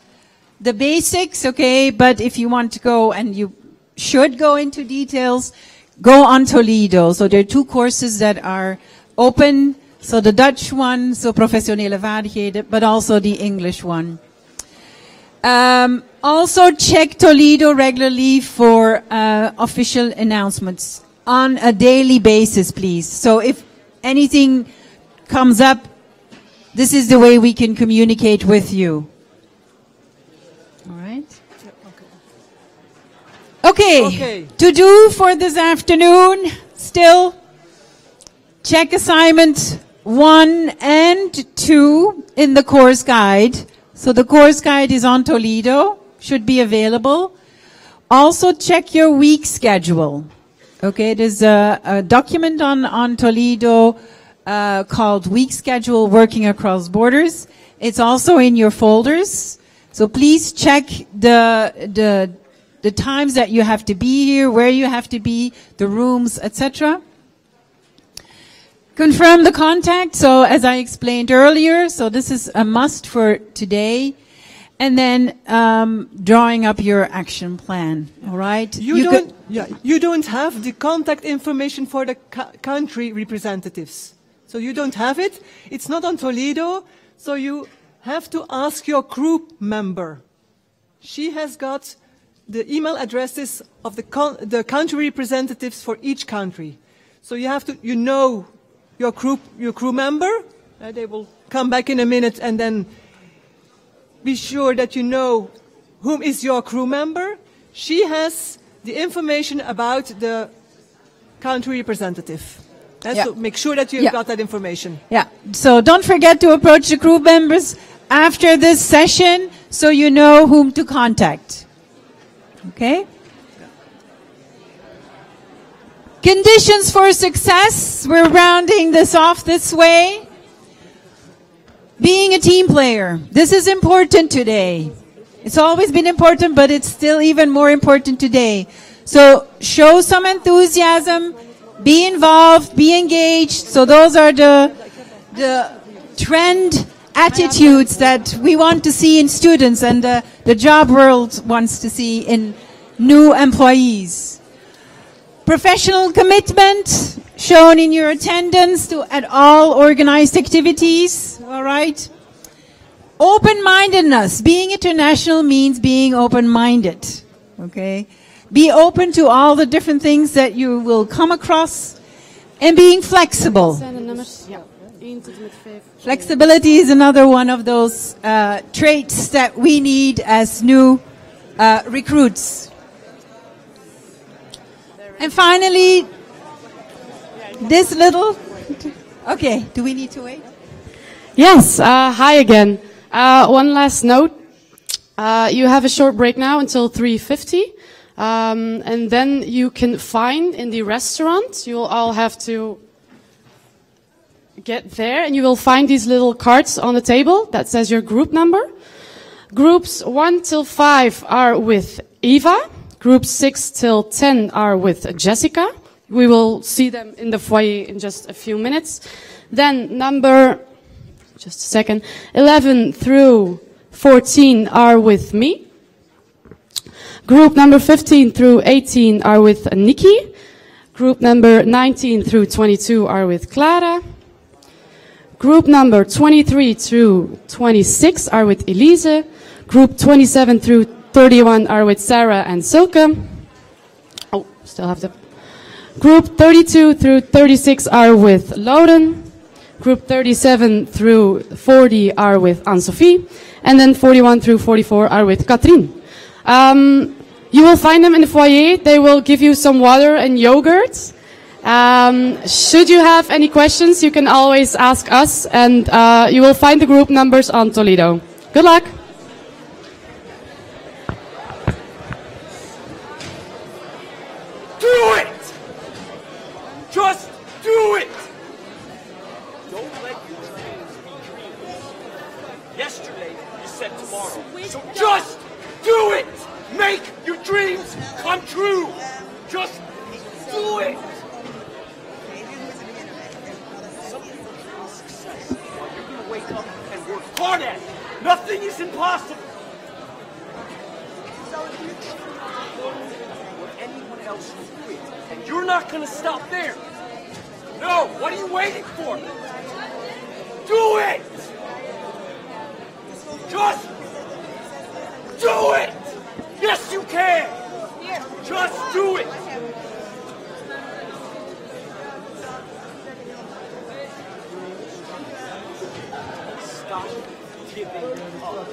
the basics, okay? But if you want to go, and you should go into details, go on Toledo. So there are 2 courses that are open. So the Dutch one, so professionele vaardigheden, but also the English one. Also check Toledo regularly for official announcements on a daily basis, please. So if anything comes up, this is the way we can communicate with you. All right? Okay. To do for this afternoon, still check assignment 1 and 2 in the course guide. So the course guide is on Toledo, should be available. Also check your week schedule. Okay, there's a document on Toledo called Week Schedule Working Across Borders. It's also in your folders. So please check the times that you have to be here, where you have to be, the rooms, etc. Confirm the contact. So as I explained earlier, so this is a must for today. And then drawing up your action plan. All right. You don't have the contact information for the country representatives. So you don't have it. It's not on Toledo. So you have to ask your group member. She has got the email addresses of the country representatives for each country. So you have to, your crew member. They will come back in a minute, and then be sure that you know whom is your crew member. She has the information about the country representative. So make sure that you've got that information. Yeah. So don't forget to approach the crew members after this session so you know whom to contact. Okay? Conditions for success. We're rounding this off this way. Being a team player. This is important today. It's always been important, but it's still even more important today. So show some enthusiasm, be involved, be engaged. So those are the trend attitudes that we want to see in students and the job world wants to see in new employees. Professional commitment shown in your attendance at all organized activities. All right. Open-mindedness. Being international means being open-minded. Okay. Be open to all the different things that you will come across, and being flexible. Flexibility is another one of those traits that we need as new recruits. And finally, this little... Okay, do we need to wait? Yes, hi again. One last note. You have a short break now until 3:50. And then you can find in the restaurant, you will all have to get there, and you will find these little cards on the table that says your group number. Groups 1 till 5 are with Eva. Groups 6 till 10 are with Jessica. We will see them in the foyer in just a few minutes. Then just a second, 11 through 14 are with me. Group number 15 through 18 are with Nikki. Group number 19 through 22 are with Clara. Group number 23 through 26 are with Elise. Group 27 through 31 are with Sarah and Silke. Oh, still have the... Group 32 through 36 are with Loden. Group 37 through 40 are with Anne-Sophie. And then 41 through 44 are with Katrien. You will find them in the foyer. They will give you some water and yogurt. Should you have any questions, you can always ask us. And you will find the group numbers on Toledo. Good luck. Do it! Just do it! Don't let your dreams be dreams. Yesterday, you said tomorrow. So just do it! Make your dreams come true! Just do it! Some people dream success while you're going to wake up and work hard at it. Nothing is impossible. Anyone else will quit, and you're not going to stop there. No, what are you waiting for? Do it! Just do it! Yes, you can! Just do it! Stop giving up.